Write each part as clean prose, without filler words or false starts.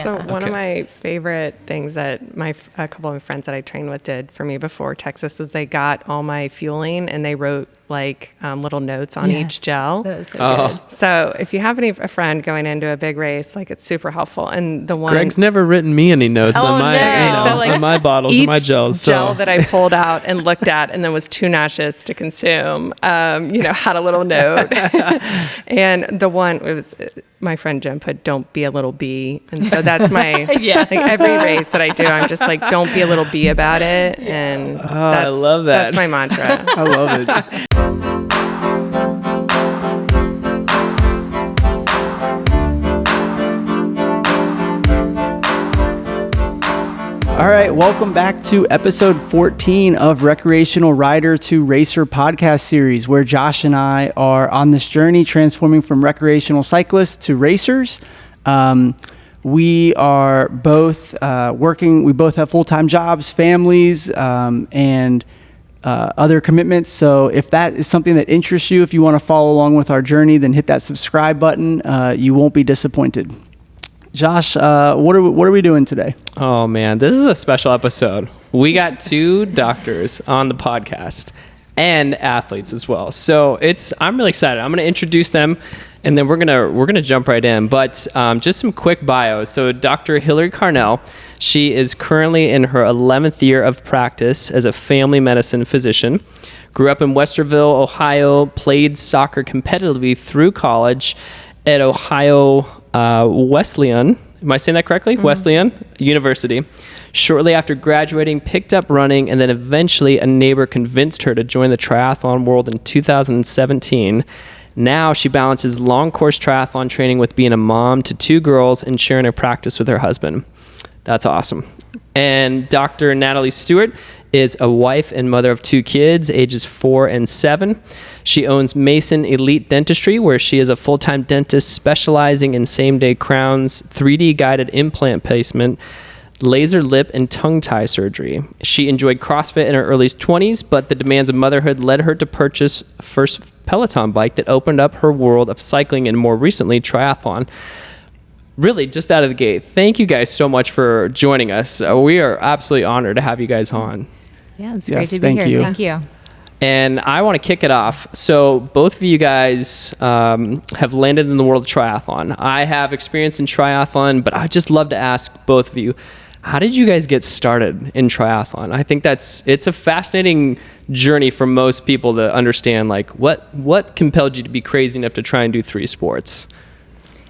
So one of my favorite things that a couple of my friends that I trained with did for me before Texas was they got all my fueling and they wrote like little notes on each gel. That was so good. So if you have a friend going into a big race, like it's super helpful. And the one Greg's never written me any notes on my on my bottles or my gels. Gel that I pulled out and looked at and then was too nauseous to consume, had a little note. And the one, it was my friend Jim put, "Don't be a little bee." And so that's my, like every race that I do, I'm just like, don't be a little bee about it. And I love that. That's my mantra. I love it. All right, welcome back to episode 14 of Recreational Rider to Racer podcast series, where Josh and I are on this journey transforming from recreational cyclists to racers. We are both working, we both have full-time jobs, families, and other commitments. So if that is something that interests you, if you want to follow along with our journey, then hit that subscribe button. You won't be disappointed. Josh, what are we doing today? Oh man, this is a special episode. We got two doctors on the podcast and athletes as well. So I'm really excited. I'm going to introduce them and then we're going to jump right in. But just some quick bios. So Dr. Hillary Carnell, she is currently in her 11th year of practice as a family medicine physician. Grew up in Westerville, Ohio, played soccer competitively through college at Ohio Wesleyan, am I saying that correctly? Mm-hmm. Wesleyan University. Shortly after graduating, picked up running, and then eventually a neighbor convinced her to join the triathlon world in 2017. Now she balances long course triathlon training with being a mom to two girls and sharing her practice with her husband. That's awesome. And Dr. Natalie Stewart is a wife and mother of two kids, ages 4 and 7. She owns Mason Elite Dentistry, where she is a full-time dentist specializing in same-day crowns, 3D guided implant placement, laser lip and tongue tie surgery. She enjoyed CrossFit in her early 20s, but the demands of motherhood led her to purchase first Peloton bike that opened up her world of cycling and more recently triathlon. Really, just out of the gate, thank you guys so much for joining us. We are absolutely honored to have you guys on. Yeah, it's great to be here. Thank you. And I want to kick it off. So both of you guys have landed in the world of triathlon. I have experience in triathlon, but I'd just love to ask both of you, how did you guys get started in triathlon? I think it's a fascinating journey for most people to understand, like what compelled you to be crazy enough to try and do 3 sports?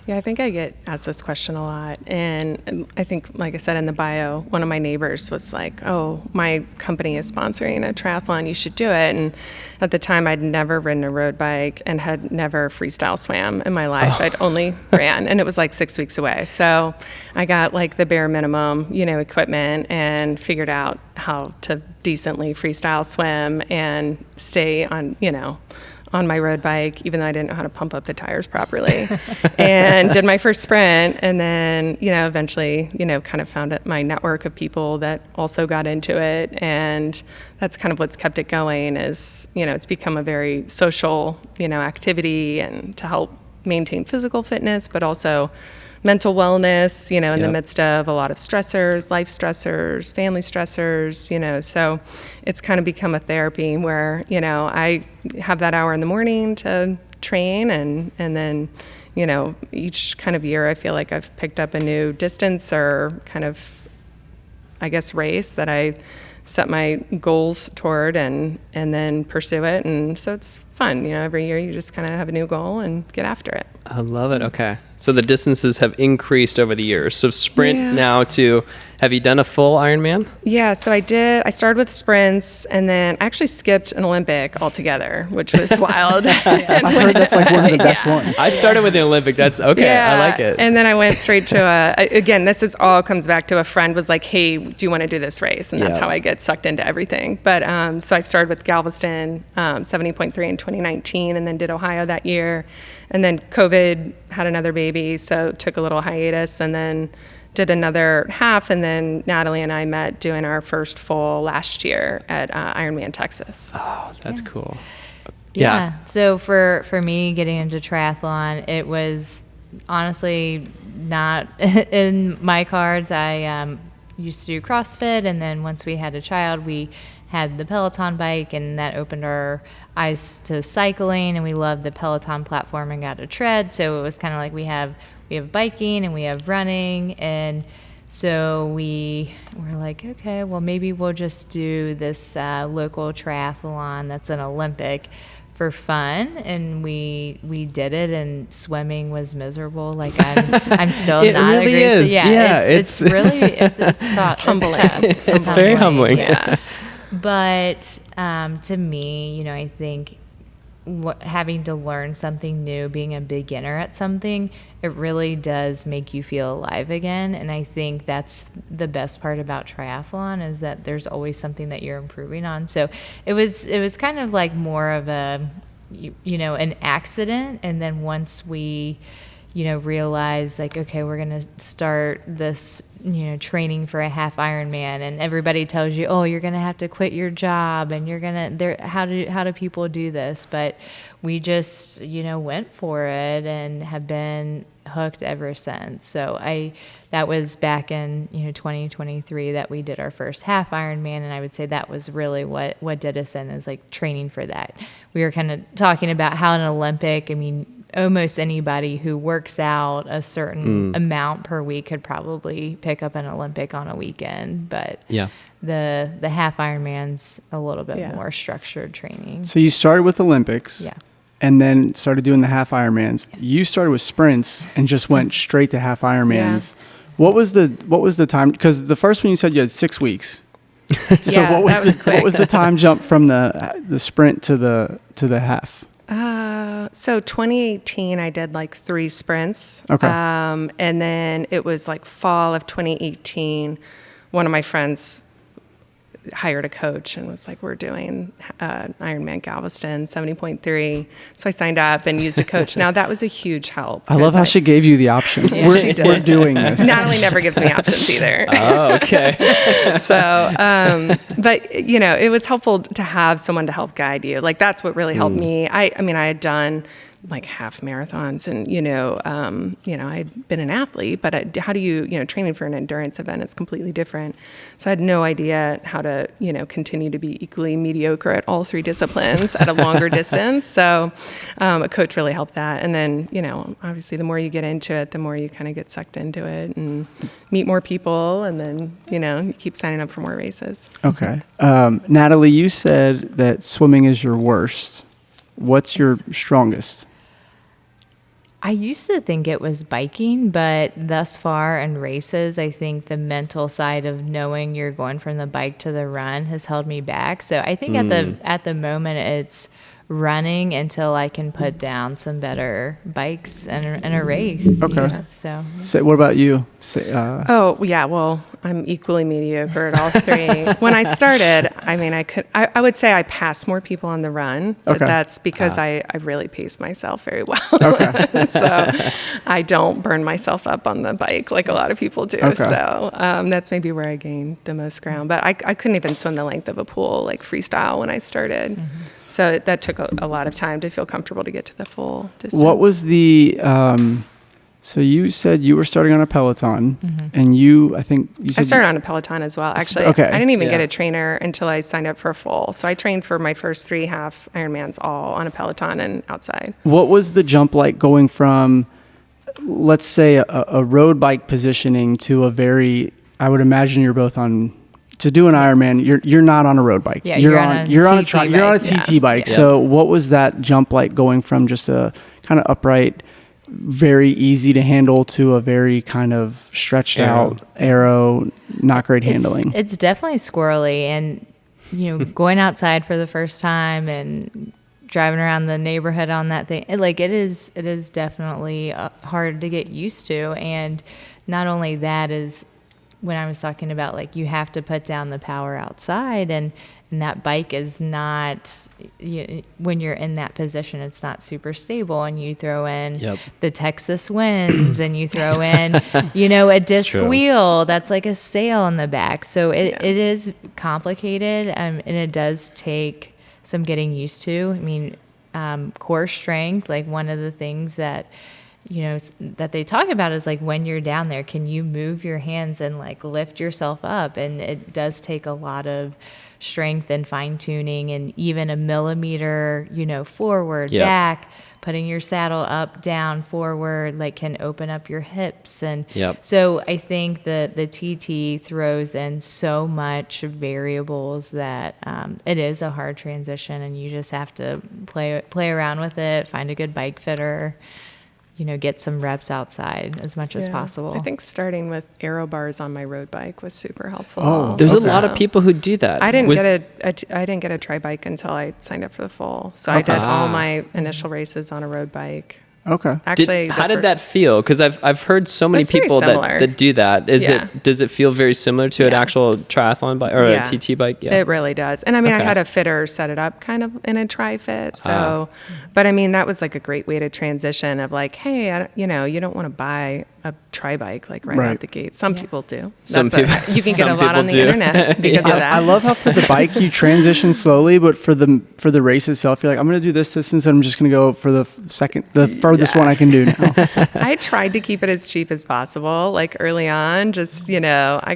Yeah, I think I get asked this question a lot. And I think, like I said in the bio, one of my neighbors was like, "Oh, my company is sponsoring a triathlon. You should do it." And at the time, I'd never ridden a road bike and had never freestyle swam in my life. I'd only ran, and it was like 6 weeks away. So I got like the bare minimum, equipment and figured out how to decently freestyle swim and stay on my road bike, even though I didn't know how to pump up the tires properly, and did my first sprint. And then, eventually, kind of found my network of people that also got into it. And that's kind of what's kept it going is, it's become a very social, activity and to help maintain physical fitness, but also mental wellness, in the midst of a lot of stressors, life stressors, family stressors, so it's kind of become a therapy where, I have that hour in the morning to train and then, each kind of year I feel like I've picked up a new distance or kind of, I guess, race that I set my goals toward and then pursue it. And so it's fun, every year you just kind of have a new goal and get after it. I love it. Okay. So the distances have increased over the years. So sprint now to, have you done a full Ironman? Yeah, so I did. I started with sprints and then I actually skipped an Olympic altogether, which was wild. I've heard that's like one of the best ones. I started with an Olympic. That's okay. Yeah. I like it. And then I went straight to again, this all comes back to a friend was like, "Hey, do you want to do this race?" And that's how I get sucked into everything. But so I started with Galveston, 70.3 in 2019, and then did Ohio that year. And then COVID had another baby, so took a little hiatus and then did another half. And then Natalie and I met doing our first full last year at Ironman Texas. Oh, that's cool. Yeah. So for me getting into triathlon, it was honestly not in my cards. I used to do CrossFit, and then once we had a child, we had the Peloton bike, and that opened our eyes to cycling, and we loved the Peloton platform and got a tread. So it was kind of like we have biking and we have running, and so we were like, okay, well, maybe we'll just do this local triathlon that's an Olympic for fun. And we did it, and swimming was miserable. Like I'm still it not really a great is. Yeah, it's really it's tough. It's humbling. It's very humbling. Yeah. But to me, I think having to learn something new, being a beginner at something, it really does make you feel alive again. And I think that's the best part about triathlon, is that there's always something that you're improving on. So it was kind of like more of a, an accident. And then once we, realized like, okay, we're going to start this, training for a half Ironman, and everybody tells you, oh, you're going to have to quit your job, and you're going to, how do people do this? But we just, went for it and have been hooked ever since. So that was back in, 2023 that we did our first half Ironman. And I would say that was really what did us in, is like training for that. We were kind of talking about how an Olympic, almost anybody who works out a certain amount per week could probably pick up an Olympic on a weekend, but the half Ironman's a little bit more structured training. So you started with Olympics, and then started doing the half Ironmans. You started with sprints and just went straight to half Ironmans. What was the time? Because the first one you said you had 6 weeks. So what was the time jump from the sprint to the half? So 2018, I did like 3 sprints. Okay. And then it was like fall of 2018. One of my friends hired a coach and was like, we're doing Ironman Galveston 70.3. So I signed up and used a coach. Now that was a huge help. I love how she gave you the option. We're doing this. Natalie never gives me options either. Oh, okay. So, but it was helpful to have someone to help guide you. Like that's what really helped me. I had done like half marathons, and I'd been an athlete, but how do you training for an endurance event is completely different. So I had no idea how to continue to be equally mediocre at all 3 disciplines at a longer distance. So a coach really helped that. And then obviously the more you get into it, the more you kind of get sucked into it and meet more people, and then you keep signing up for more races. Okay. Natalie, you said that swimming is your worst. What's your strongest? I used to think it was biking, but thus far in races, I think the mental side of knowing you're going from the bike to the run has held me back. So I think at the moment it's running until I can put down some better bikes in a race. Okay. So what about you? Well, I'm equally mediocre at all 3. When I started, I would say I passed more people on the run, but that's because I really paced myself very well. Okay. So I don't burn myself up on the bike like a lot of people do. Okay. So that's maybe where I gained the most ground. But I couldn't even swim the length of a pool like freestyle when I started. Mm-hmm. So that took a lot of time to feel comfortable to get to the full distance. What was the so you said you were starting on a Peloton, and I started on a Peloton as well. Actually, I didn't even get a trainer until I signed up for a full. So I trained for my first 3 half Ironmans all on a Peloton and outside. What was the jump like going from, let's say, a road bike positioning to I would imagine you're both on. To do an Ironman, you're not on a road bike. Yeah, you're on a TT bike. So what was that jump like going from just a kind of upright, very easy to handle to a very kind of stretched out aero, not great handling? It's definitely squirrely, and going outside for the first time and driving around the neighborhood on that thing, it is definitely hard to get used to. And not only that is, when I was talking about like you have to put down the power outside, and that bike is not, when you're in that position, it's not super stable, and you throw in the Texas winds, and you throw in a disc wheel that's like a sail in the back. So it is complicated, and it does take some getting used to. Core strength, like one of the things that that they talk about is like when you're down there, can you move your hands and like lift yourself up? And it does take a lot of strength and fine tuning, and even a millimeter, forward, back, putting your saddle up, down, forward, like can open up your hips. And so I think that the TT throws in so much variables that it is a hard transition, and you just have to play around with it, find a good bike fitter, get some reps outside as much as possible. I think starting with aero bars on my road bike was super helpful. Oh, There's a lot of people who do that. I didn't get a tri bike until I signed up for the full. So I did all my initial races on a road bike. Okay. Actually, how did that feel? Because I've heard so many people that do that. Does it feel very similar to an actual triathlon bike or a TT bike? Yeah, it really does. And I mean, I had a fitter set it up kind of in a tri-fit. So, but I mean, that was like a great way to transition of like, hey, you don't want to buy a tri bike like right out the gate. Some people do. Some people you can get a lot on the internet because of that. I love how for the bike you transition slowly, but for the race itself, you're like, I'm going to do this distance, and I'm just going to go for the furthest one I can do now. I tried to keep it as cheap as possible, like early on. Just I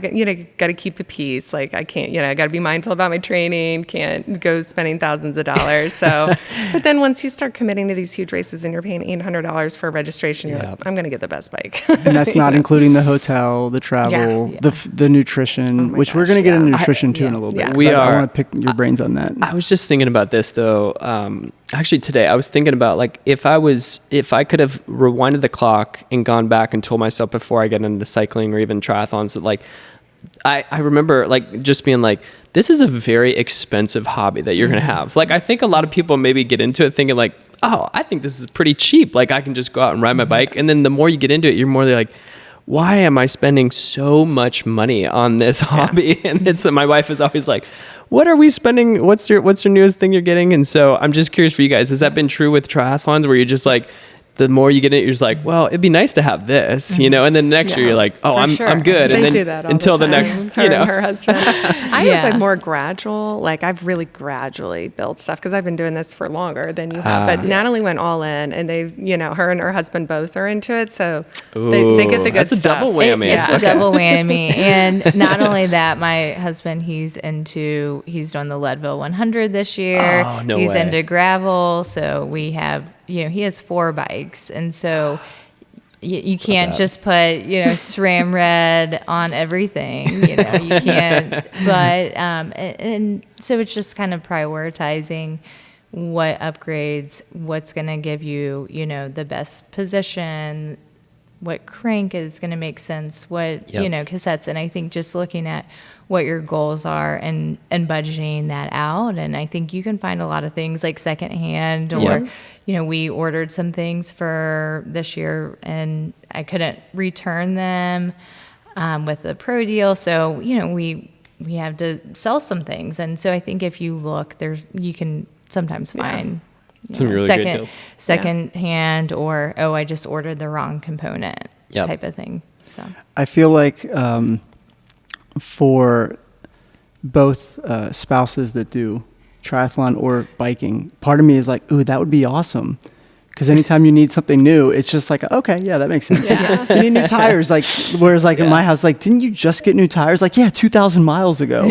got to keep the peace. Like I can't, I got to be mindful about my training. Can't go spending thousands of dollars. So, but then once you start committing to these huge races and you're paying $800 for registration, you're like, I'm going to get the best bike. And that's not including the hotel, the travel, the nutrition, which we're going to get into nutrition too in a little bit. I want to pick your brains on that. I was just thinking about this though. Actually today I was thinking about like if I could have rewinded the clock and gone back and told myself before I get into cycling or even triathlons that like, I remember like just being like, this is a very expensive hobby that you're going to have. Like, I think a lot of people maybe get into it thinking like, oh, I think this is pretty cheap. Like I can just go out and ride my bike. And then the more you get into it, you're more like, why am I spending so much money on this hobby? And my wife is always like, what are we spending? What's your newest thing you're getting? And so I'm just curious for you guys, has that been true with triathlons where you're just like, the more you get in it, you're just like, well, it'd be nice to have this, and then next year you're like, oh, I'm good. They and then do that all until the next, and her husband. I was like more gradual. Like I've really gradually built stuff because I've been doing this for longer than you have. But Natalie went all in, and they've, her and her husband both are into it. So they get the good stuff. That's a double whammy. It's a double whammy. And not only that, my husband, he's doing the Leadville 100 this year. Oh, no he's way. into gravel. So we have, he has 4 bikes. And so you can't just put, SRAM red on everything, you can't, but, and so it's just kind of prioritizing what upgrades, what's going to give you, the best position, what crank is going to make sense, what, cassettes. And I think just looking at what your goals are and budgeting that out. And I think you can find a lot of things like secondhand or, we ordered some things for this year and I couldn't return them with the pro deal. So, we have to sell some things. And so I think if you look, you can sometimes find some really good deals. Second hand or, I just ordered the wrong component type of thing. So I feel like for both spouses that do triathlon or biking, part of me is like, ooh, that would be awesome. Because anytime you need something new, it's just like, okay, yeah, that makes sense. You need new tires. Like, whereas like in my house, like, didn't you just get new tires? Like, 2,000 miles ago.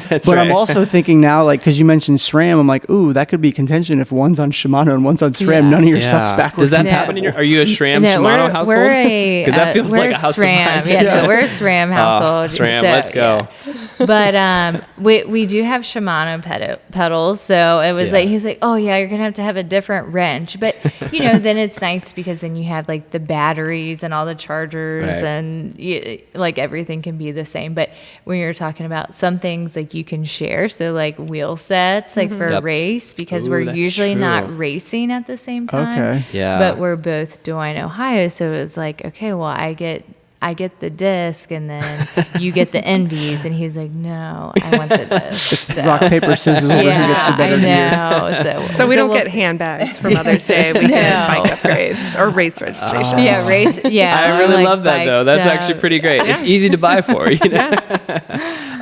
But I'm also thinking now, like, because you mentioned SRAM, I'm like, ooh, that could be contention if one's on Shimano and one's on SRAM. None of your stuff's backwards. Does that happen in are you a SRAM Shimano household? Because that feels like a house SRAM. to buy. We're a SRAM household. SRAM, let's go. But we do have Shimano pedals. So it was like, he's like, oh yeah, you're going to have a different wrench. But, then it's nice because then you have like the batteries and all the chargers and like everything can be the same. But when you're talking about some things like you can share, so like wheel sets, like for a race, because we're usually not racing at the same time. Okay. Yeah. But we're both doing Ohio. So it was like, okay, well, I get I get the disc and then you get the envies. And he's like, no, I want the disc. So, Rock, paper, scissors, who gets the better gear. So we don't get handbags for Mother's Day. We get bike upgrades or race registrations. Yeah, race. Yeah. I really love that bikes, though. That's actually pretty great. It's easy to buy for, you know?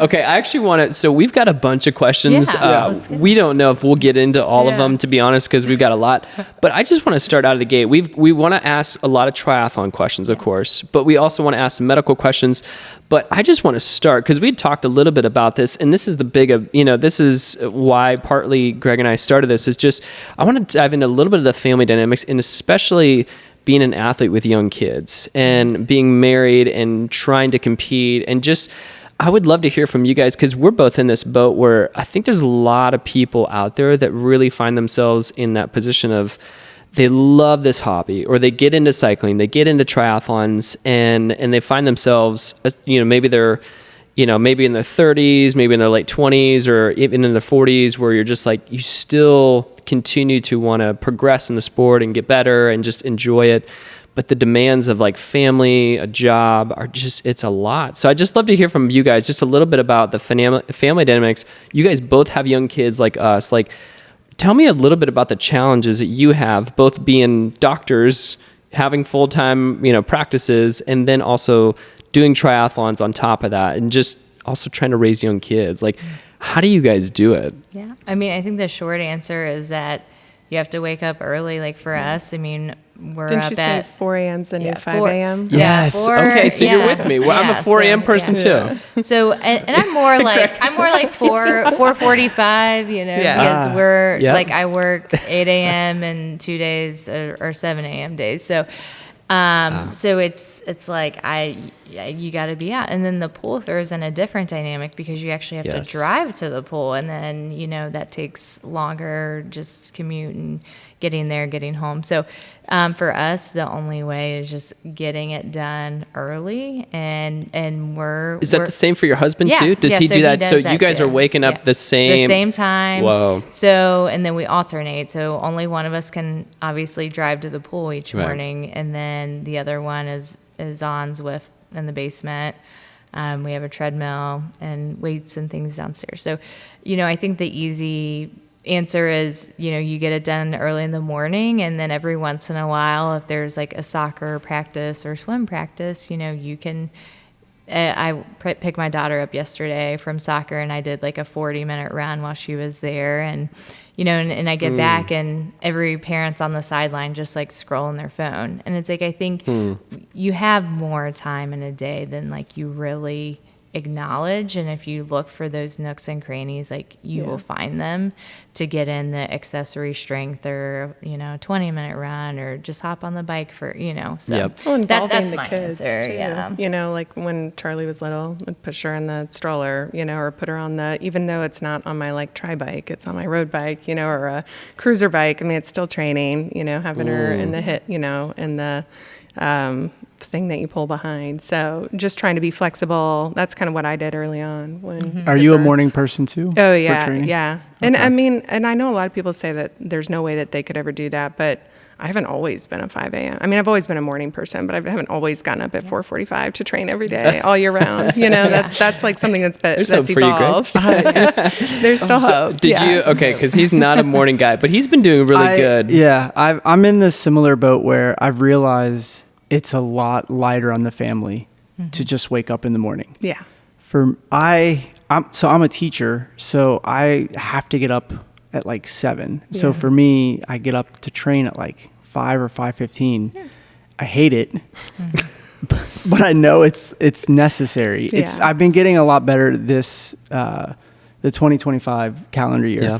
Okay, I actually want to, so we've got a bunch of questions. Let's get We don't know if we'll get into all of them, to be honest, because we've got a lot. But I just want to start out of the gate. We want to ask a lot of triathlon questions, of course, but we also want to ask some medical questions. But I just want to start, because we had talked a little bit about this, and this is the big, this is why partly Greg and I started this, is just, I want to dive into a little bit of the family dynamics, and especially being an athlete with young kids and being married and trying to compete, and just, I would love to hear from you guys, because we're both in this boat where I think there's a lot of people out there that really find themselves in that position of they love this hobby, or they get into cycling, they get into triathlons, and they find themselves, maybe they're, maybe in their 30s, maybe in their late 20s, or even in their 40s, where you're just like, you still continue to want to progress in the sport and get better and just enjoy it. But the demands of like family, a job are just, it's a lot. So I'd just love to hear from you guys just a little bit about the family dynamics. You guys both have young kids like us. Like, tell me a little bit about the challenges that you have, both being doctors, having full-time, practices, and then also doing triathlons on top of that, and just also trying to raise young kids. Like, how do you guys do it? Yeah. I mean, I think the short answer is that you have to wake up early. Like for us, I mean, we're Didn't up you say at 4 a.m.'s the new 5 a.m.? Yes. Okay, so you're with me. Well, I'm a 4 a.m. person too. So, and I'm more like 4:45, because we're like, I work 8 a.m. and 2 days or 7 a.m. days. So, so it's like you got to be out, and then the pool throws in a different dynamic, because you actually have to drive to the pool, and then that takes longer, just commute and getting there, getting home. So for us, the only way is just getting it done early, and we're Is that the same for your husband too? Does he so do that? does So that you guys too. are waking up the same time. Whoa. So, and then we alternate. So only one of us can obviously drive to the pool each Right. morning, and then the other one is on Zwift in the basement. We have a treadmill and weights and things downstairs. So, I think the easy answer is, you get it done early in the morning, and then every once in a while, if there's like a soccer practice or swim practice, you can. I picked my daughter up yesterday from soccer, and I did like a 40-minute run while she was there, and and I get back, and every parent's on the sideline just like scrolling their phone, and it's like, I think you have more time in a day than like you really acknowledge, and if you look for those nooks and crannies, like you will find them to get in the accessory strength, or 20-minute run, or just hop on the bike for so Yep. Well, involving that's the my kids answer, too. yeah. Like when Charlie was little, I'd push her in the stroller, or put her on even though it's not on my like tri bike, it's on my road bike, or a cruiser bike. I mean, it's still training, having her in the hit, in the thing that you pull behind. So just trying to be flexible. That's kind of what I did early on. When Are you a morning person too? Oh for yeah, training? yeah. And I mean, and I know a lot of people say that there's no way that they could ever do that, but I haven't always been a 5 a.m. I mean, I've always been a morning person, but I haven't always gotten up at 4:45 to train every day, all year round. That's like something that's hope for you, Greg. evolved. There's still hope. Did you? Okay, because he's not a morning guy, but he's been doing really good. Yeah, I'm in this similar boat where I've realized it's a lot lighter on the family to just wake up in the morning. Yeah. I'm a teacher, so I have to get up at like 7. Yeah. So for me, I get up to train at like 5 or 5:15. Yeah. I hate it, but I know it's necessary. Yeah. I've been getting a lot better this the 2025 calendar year. Yeah.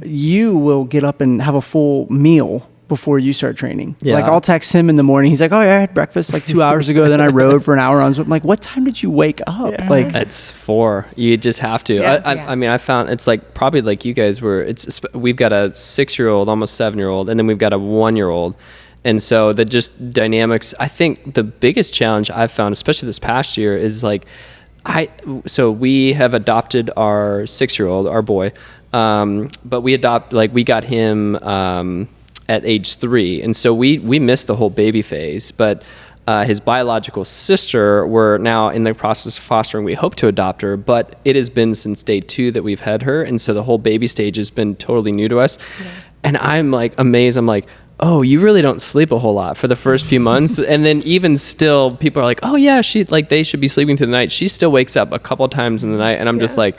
You will get up and have a full meal before you start training. Yeah. Like I'll text him in the morning. He's like, "Oh yeah, I had breakfast like 2 hours ago. Then I rode for an hour on." I'm like, "What time did you wake up?" Yeah. Like It's 4. You just have to. Yeah. I mean, I found it's like probably like you guys were. We've got a 6-year-old, almost 7-year-old, and then we've got a 1-year-old. And so the just dynamics. I think the biggest challenge I've found, especially this past year, is like so we have adopted our 6-year-old, our boy, but we got him at age 3, and so we missed the whole baby phase. But his biological sister. We're now in the process of fostering. We hope to adopt her, but it has been since day 2 that we've had her. And so the whole baby stage has been totally new to us. Yeah. And I'm like amazed. I'm like, oh, you really don't sleep a whole lot for the first few months. And then even still, people are like, oh yeah, they should be sleeping through the night. She still wakes up a couple times in the night. And I'm just like,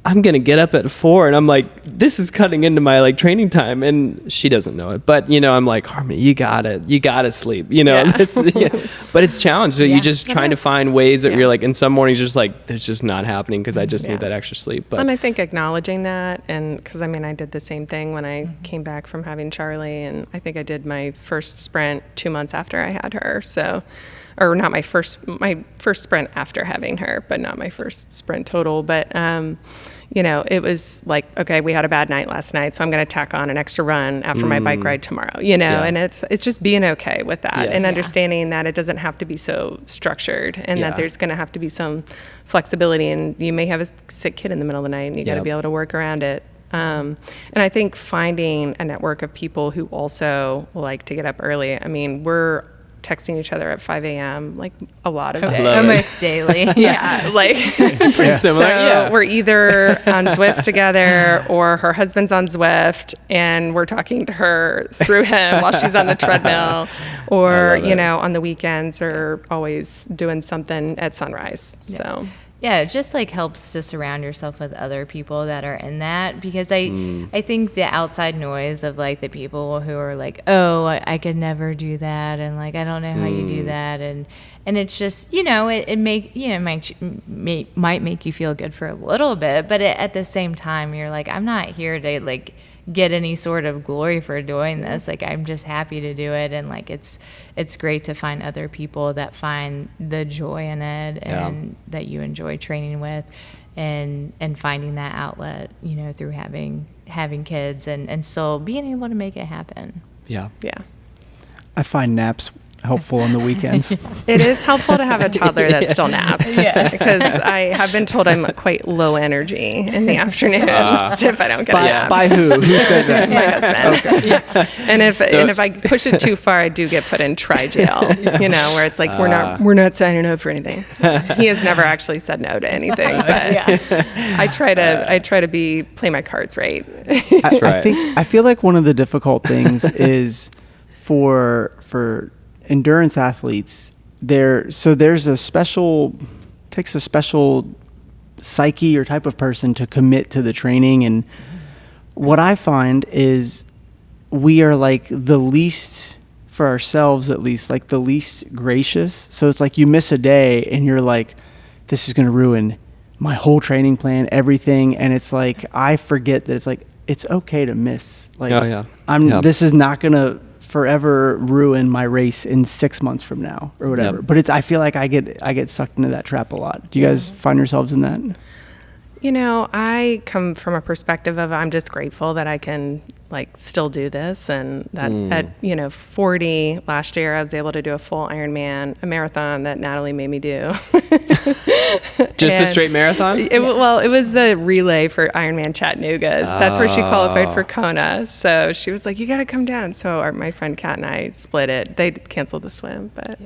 I'm going to get up at 4. And I'm like, this is cutting into my like training time. And she doesn't know it. But, I'm like, Harmony, you gotta sleep, but it's challenging. So you're just trying to find ways that you're like, in some mornings, you're just like, there's just not happening because I just need that extra sleep. But and I think acknowledging that, and because I did the same thing when I came back from having Charlie, and I think I did my first sprint 2 months after I had her. So, or not my first sprint after having her, but not my first sprint total. But, it was like, okay, we had a bad night last night, so I'm going to tack on an extra run after my bike ride tomorrow, and it's just being okay with that and understanding that it doesn't have to be so structured and that there's going to have to be some flexibility, and you may have a sick kid in the middle of the night and you got to be able to work around it. And I think finding a network of people who also like to get up early. We're texting each other at 5 a.m. like a lot of days. Almost daily. Like pretty similar. So we're either on Zwift together or her husband's on Zwift and we're talking to her through him while she's on the treadmill, or on the weekends or always doing something at sunrise. So yeah, it just like helps to surround yourself with other people that are in that, because I think the outside noise of like the people who are like, oh, I could never do that, and like I don't know how you do that, and it's just it might make you feel good for a little bit, but at the same time you're like, I'm not here to like get any sort of glory for doing this. Like I'm just happy to do it, and like it's great to find other people that find the joy in it and that you enjoy training with, and finding that outlet through having kids and still being able to make it happen. I find naps helpful on the weekends. It is helpful to have a toddler that still naps, because I have been told I'm quite low energy in the afternoons if I don't get a nap. By who? Who said that? My husband. And if I push it too far, I do get put in tri-jail, where it's like we're not signing up for anything. He has never actually said no to anything, but I try to play my cards right. That's right. I feel like one of the difficult things is for endurance athletes, there's a special psyche or type of person to commit to the training. And what I find is we are like the least, for ourselves at least, like the least gracious. So it's like you miss a day and you're like, this is going to ruin my whole training plan, everything. And it's like, I forget that it's like, it's okay to miss. Like, this is not going to forever ruin my race in 6 months from now or whatever. But I feel like I get sucked into that trap a lot. Do you guys find yourselves in that? I come from a perspective of I'm just grateful that I can like still do this, and that at 40 last year I was able to do a full Ironman, a marathon that Natalie made me do. Just a straight marathon? It was the relay for Ironman Chattanooga. That's where she qualified for KONA. So she was like, you got to come down. So my friend Kat and I split it. They canceled the swim, but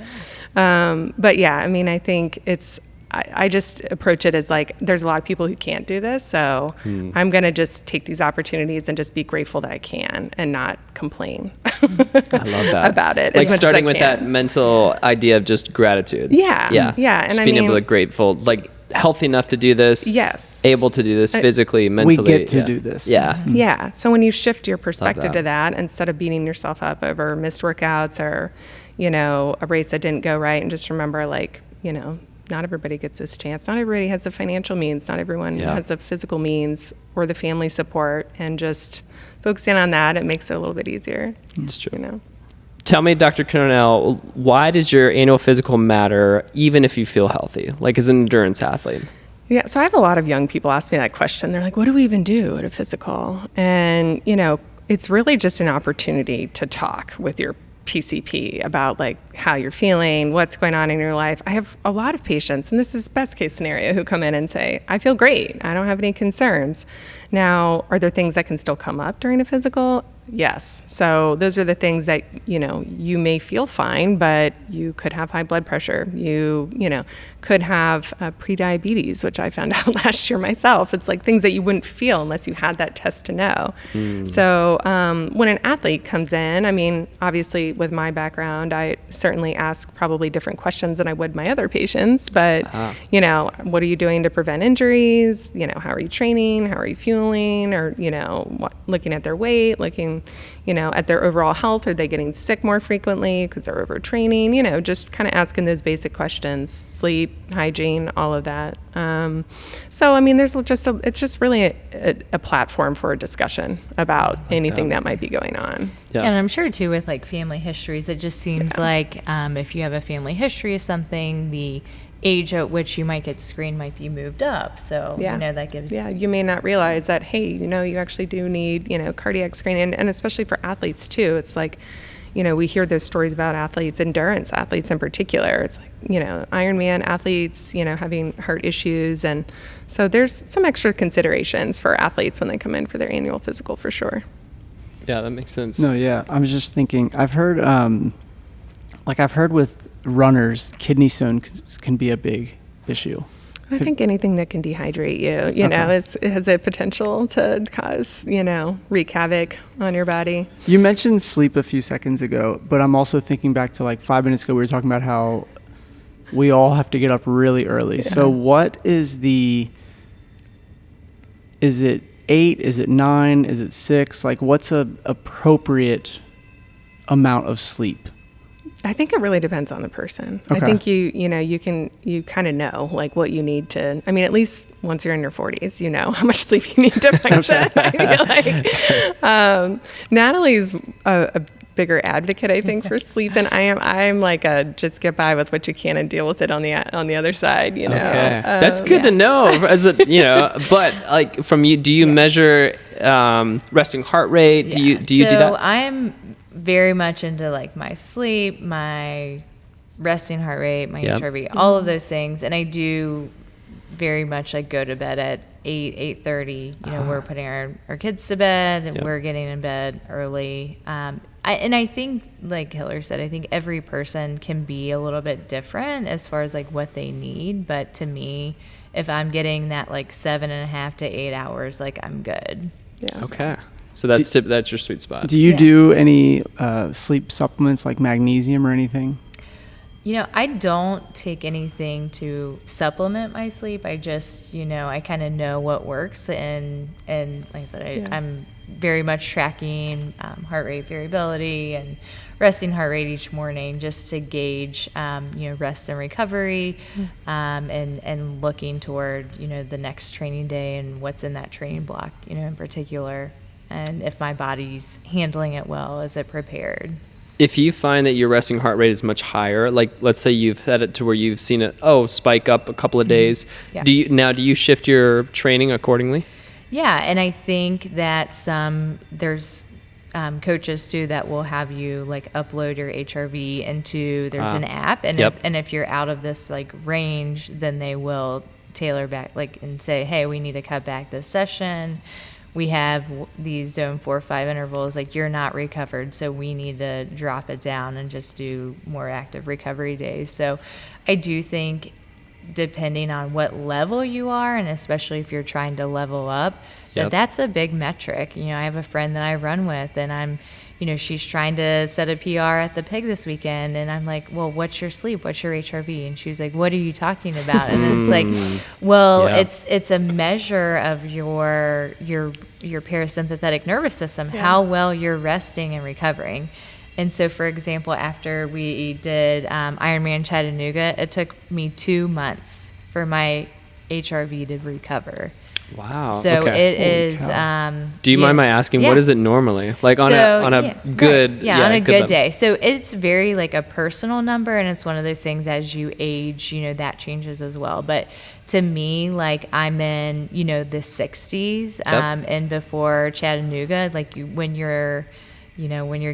I think I just approach it as like, there's a lot of people who can't do this. So I'm going to just take these opportunities and just be grateful that I can and not complain I love that. about it. Like starting with that mental idea of just gratitude. Yeah. And just being able to grateful, like healthy enough to do this. Yes. Able to do this physically, mentally. We get to do this. Yeah. Yeah. So when you shift your perspective to that, instead of beating yourself up over missed workouts or, a race that didn't go right, and just remember not everybody gets this chance. Not everybody has the financial means. Not everyone has the physical means or the family support. And just focusing on that, it makes it a little bit easier. It's true. Tell me, Dr. Cornell, why does your annual physical matter even if you feel healthy, like as an endurance athlete? Yeah, so I have a lot of young people ask me that question. They're like, what do we even do at a physical? And, it's really just an opportunity to talk with your PCP about like how you're feeling, what's going on in your life. I have a lot of patients, and this is best case scenario, who come in and say, I feel great. I don't have any concerns. Now, are there things that can still come up during a physical? Yes. So those are the things that, you may feel fine, but you could have high blood pressure. You could have prediabetes, which I found out last year myself. It's like things that you wouldn't feel unless you had that test to know. So when an athlete comes in, I mean, obviously with my background, I certainly ask probably different questions than I would my other patients, but, what are you doing to prevent injuries? How are you training? How are you fueling? Or, looking at their weight, looking, at their overall health. Are they getting sick more frequently because they're overtraining? Just kind of asking those basic questions, sleep, hygiene, all of that. So, I mean, it's just really a platform for a discussion about anything that might be going on. Yeah. And I'm sure too with like family histories, it just seems like if you have a family history of something, the age at which you might get screened might be moved up. So, that gives... Yeah, you may not realize that, hey, you actually do need, cardiac screening. And especially for athletes too, it's like, we hear those stories about athletes, endurance athletes in particular. It's like, Ironman athletes, having heart issues. And so there's some extra considerations for athletes when they come in for their annual physical for sure. Yeah, that makes sense. No, yeah. I was just thinking, I've heard with runners, kidney stones can be a big issue. I think anything that can dehydrate you, has a potential to cause, wreak havoc on your body. You mentioned sleep a few seconds ago, but I'm also thinking back to like 5 minutes ago, we were talking about how we all have to get up really early. Yeah. So what is it 8? Is it 9? Is it 6? Like what's a appropriate amount of sleep? I think it really depends on the person. Okay. I think you kind of know like what you need to, I mean, at least once you're in your 40s, how much sleep you need to function. I feel like Natalie's a bigger advocate, I think, for sleep than I am. I'm like just get by with what you can and deal with it on the other side, Okay. That's good to know but like from you, do you measure resting heart rate? Do you do that? So I'm very much into like my sleep, my resting heart rate, my HRV, all of those things. And I do very much like go to bed at 8:30. We're putting our kids to bed and we're getting in bed early. I think like Hillary said, I think every person can be a little bit different as far as like what they need. But to me, if I'm getting that like 7.5 to 8 hours, like I'm good. Yeah. Okay. So that's your sweet spot. Do you do any sleep supplements like magnesium or anything? I don't take anything to supplement my sleep. I just, I kind of know what works. And like I said, I'm very much tracking heart rate variability and resting heart rate each morning just to gauge, rest and recovery and looking toward, the next training day and what's in that training block, in particular. And if my body's handling it well, is it prepared? If you find that your resting heart rate is much higher, like let's say you've had it to where you've seen it, spike up a couple of days, do you shift your training accordingly? Yeah, and I think that there's coaches too that will have you like upload your HRV into an app, and if you're out of this like range, then they will tailor back and say, hey, we need to cut back this session. We have these zone 4-5 intervals, like you're not recovered, so we need to drop it down and just do more active recovery days. So I do think depending on what level you are, and especially if you're trying to level up, that's a big metric. I have a friend that I run with, and I'm, she's trying to set a PR at the Pig this weekend, and I'm like, well, what's your sleep? What's your HRV? And she's like, what are you talking about? And it's like, well, it's a measure of your parasympathetic nervous system, how well you're resting and recovering. And so, for example, after we did Ironman Chattanooga, it took me 2 months for my HRV to recover. Wow. So it is. Do you mind my asking, what is it normally? Like on a good day. So it's very like a personal number, and it's one of those things as you age, that changes as well. But to me, like I'm in, the 60s, and before Chattanooga, like when you're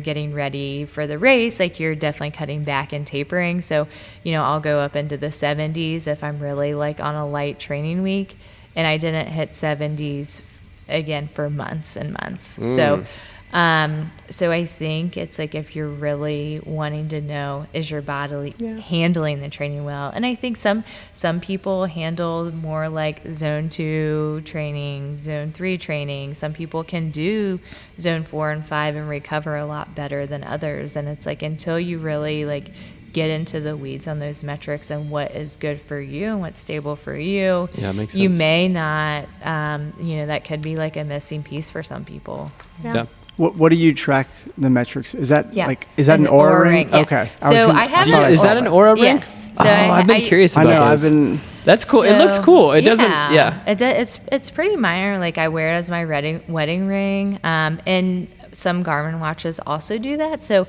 getting ready for the race, like you're definitely cutting back and tapering. So, I'll go up into the 70s if I'm really like on a light training week. And I didn't hit 70s again for months and months. So So I think it's like if you're really wanting to know, is your body handling the training well? And I think some people handle more like zone 2 training, zone 3 training. Some people can do zone 4 and 5 and recover a lot better than others. And it's like until you really like get into the weeds on those metrics and what is good for you and what's stable for you, makes you sense. may not, that could be like a missing piece for some people. Yeah. What do you track the metrics? Is that is that An an Aura ring? yeah. Okay. So I have Is that an Aura ring? Yes. So I've been curious I about know. those. That's cool. It looks cool. It doesn't. Yeah. It's pretty minor. Like I wear it as my wedding ring, and some Garmin watches also do that. So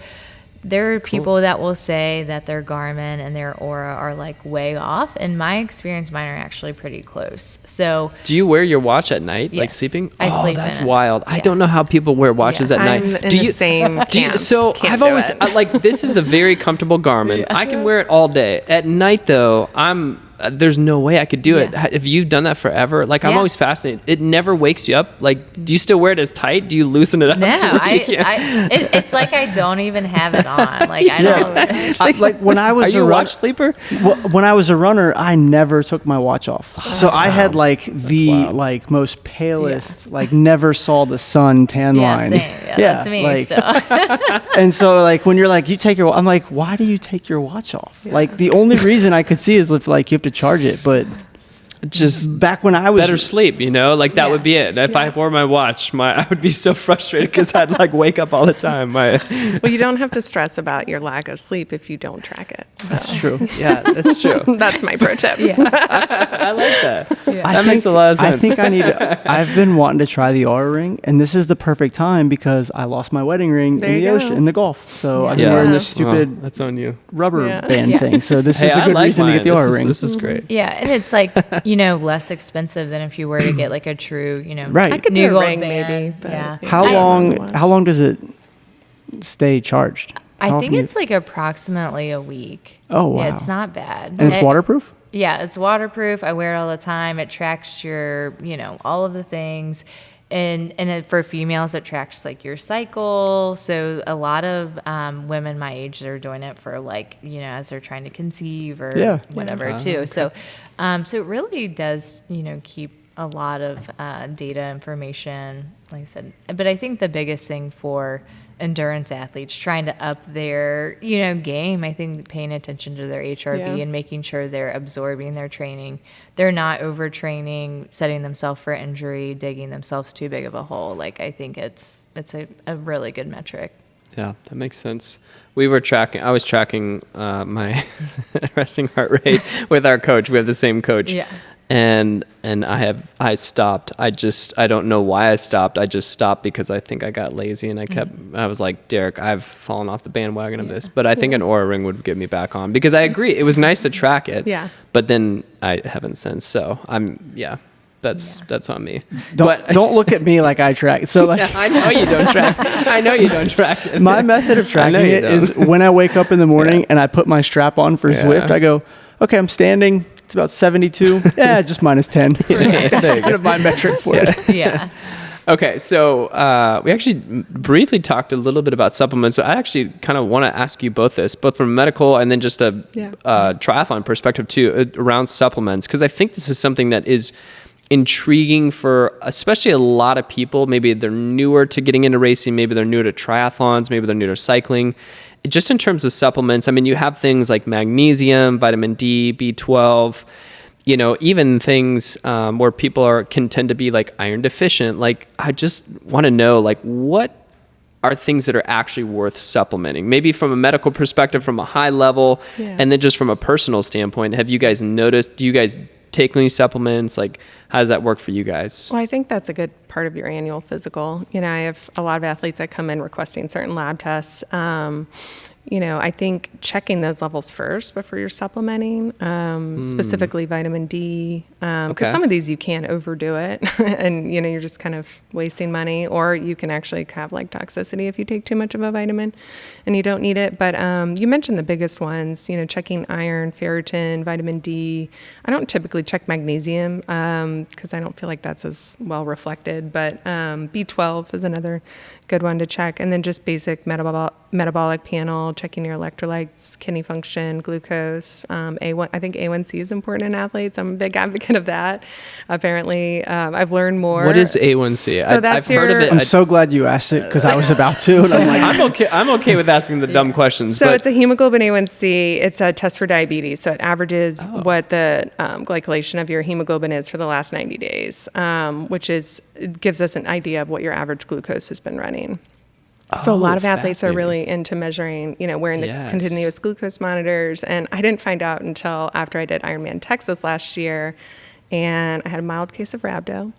there are people that will say that their Garmin and their Aura are like way off. In my experience, mine are actually pretty close. So do you wear your watch at night, like Yes, sleeping? I sleep that's in it. wild. I Yeah. don't know how people wear watches at I'm night. in the same camp. So Can't I've do always it. like this is a very comfortable Garmin. I can wear it all day. At night though, there's no way I could do it. Yeah. Have you done that forever? Like I'm Yeah. always fascinated. It never wakes you up. Like, do you still wear it as tight? Do you loosen it up? no, to where you can't- it's like I don't even have it on. Like I don't. Like when I was Are you a run- watch sleeper? when I was a runner, I never took my watch off. So I had like the wild. like most palest, like never saw the sun tan Yeah, line. same. Yeah, that's me. Like, So. and so like when you're like you take your, I'm like, why do you take your watch off? Like the only reason I could see is if like you have to charge it, but Just back when I was better sleep, like that Yeah. would be it. If I wore my watch, I would be so frustrated because I'd like wake up all the time. Well, you don't have to stress about your lack of sleep if you don't track it. So That's true. Yeah, that's true. that's my pro tip. I like that. Yeah. That makes a lot of sense. I think I need to, I've been wanting to try the Aura ring, and this is the perfect time because I lost my wedding ring There in the you go. ocean, in the Gulf. So I've been Yeah. wearing this Well, stupid that's on you. rubber Yeah. band Yeah. thing. So this Hey, is a I good like reason mine. to get the Aura ring. This is great. Yeah, and it's like, less expensive than if you were to get like a true, Right. I could new do a gold ring band. maybe. But Yeah. How long does it stay charged? I How think often it's like approximately a week. Oh, Yeah, wow. it's not bad. and it's waterproof? Yeah, it's waterproof. I wear it all the time. It tracks your, all of the things. And for females, it tracks like your cycle. So a lot of women my age are doing it for like, as they're trying to conceive or whatever too. So it really does, keep a lot of data information, like I said. But I think the biggest thing for endurance athletes trying to up their, game, I think paying attention to their HRV Yeah. and making sure they're absorbing their training. They're not overtraining, setting themselves for injury, digging themselves too big of a hole. Like I think it's a really good metric. Yeah, that makes sense. I was tracking my resting heart rate with our coach. We have the same coach. Yeah. And I stopped. I don't know why I stopped. I just stopped because I think I got lazy and I was like, Derek, I've fallen off the bandwagon of this. But I think an Aura ring would get me back on because I agree. It was nice to track it. Yeah. But then I haven't since. So that's on me. Don't look at me like I track. So like I know you don't track. I know you don't track it. my method of tracking you it don't. is when I wake up in the morning and I put my strap on for Zwift, I go, okay, I'm standing. It's about 72. Yeah, just minus 10. That's kind of my metric for it. Yeah. Okay, so we actually briefly talked a little bit about supplements. I actually kind of want to ask you both from a medical and then just a triathlon perspective too, around supplements, because I think this is something that is intriguing for especially a lot of people. Maybe they're newer to getting into racing, maybe they're new to triathlons, maybe they're new to cycling. Just in terms of supplements, I mean, you have things like magnesium, vitamin D, B12, even things where people can tend to be like iron deficient. Like, I just want to know, like, what are things that are actually worth supplementing? Maybe from a medical perspective, from a high level, and then just from a personal standpoint. Have you guys noticed, do you guys take any supplements? Like, how does that work for you guys? Well, I think that's a good part of your annual physical. I have a lot of athletes that come in requesting certain lab tests. I think checking those levels first before you're supplementing, specifically vitamin D, because some of these you can overdo it and, you're just kind of wasting money, or you can actually have like toxicity if you take too much of a vitamin and you don't need it. But you mentioned the biggest ones, checking iron, ferritin, vitamin D. I don't typically check magnesium because I don't feel like that's as well reflected, but B12 is another good one to check. And then just basic metabolic panel, checking your electrolytes, kidney function, glucose, A1. I think A1C is important in athletes. I'm a big advocate of that. Apparently, I've learned more. What is A1C? So that's I've heard of it. I'm so glad you asked it because I was about to. And I'm like, I'm okay with asking the dumb questions. So but it's a hemoglobin A1C. It's a test for diabetes. So it averages what the glycolation of your hemoglobin is for the last 90 days, which gives us an idea of what your average glucose has been running. So a lot of athletes are really into measuring, wearing the continuous glucose monitors. And I didn't find out until after I did Ironman Texas last year. And I had a mild case of rhabdo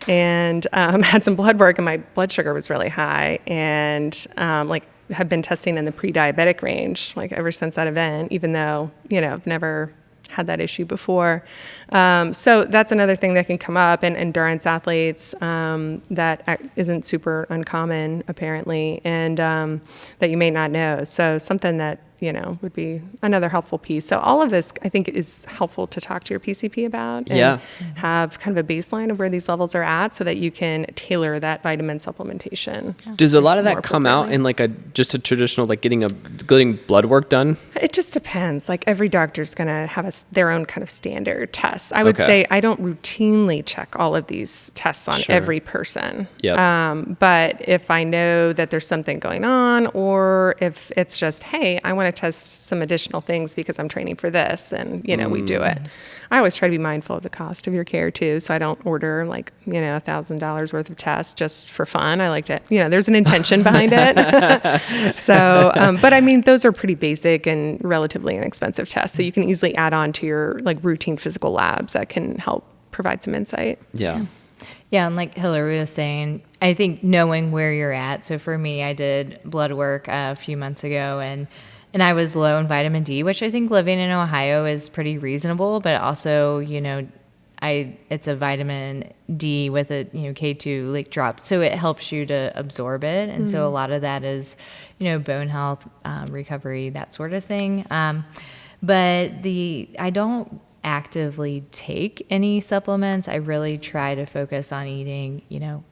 and had some blood work, and my blood sugar was really high, and have been testing in the pre-diabetic range ever since that event, even though, I've never had that issue before. So that's another thing that can come up in endurance athletes that isn't super uncommon, apparently, and that you may not know. So something that, would be another helpful piece. So all of this, I think, is helpful to talk to your PCP about and have kind of a baseline of where these levels are at so that you can tailor that vitamin supplementation. Does a lot of that come out in just a traditional, getting blood work done? It just depends. Every doctor's going to have their own kind of standard tests. I would say I don't routinely check all of these tests on every person. Yep. But if I know that there's something going on, or if it's just, hey, I want to test some additional things because I'm training for this, then, we do it. I always try to be mindful of the cost of your care too. So I don't order $1,000 worth of tests just for fun. I like to, there's an intention behind it. So, but I mean, those are pretty basic and relatively inexpensive tests. So you can easily add on to your routine physical labs that can help provide some insight. Yeah, and like Hillary was saying, I think knowing where you're at. So for me, I did blood work a few months ago, and I was low in vitamin D, which I think living in Ohio is pretty reasonable, but also, it's a vitamin D with a, K2 drop. So it helps you to absorb it. And so a lot of that is, bone health, recovery, that sort of thing. But I don't actively take any supplements. I really try to focus on eating,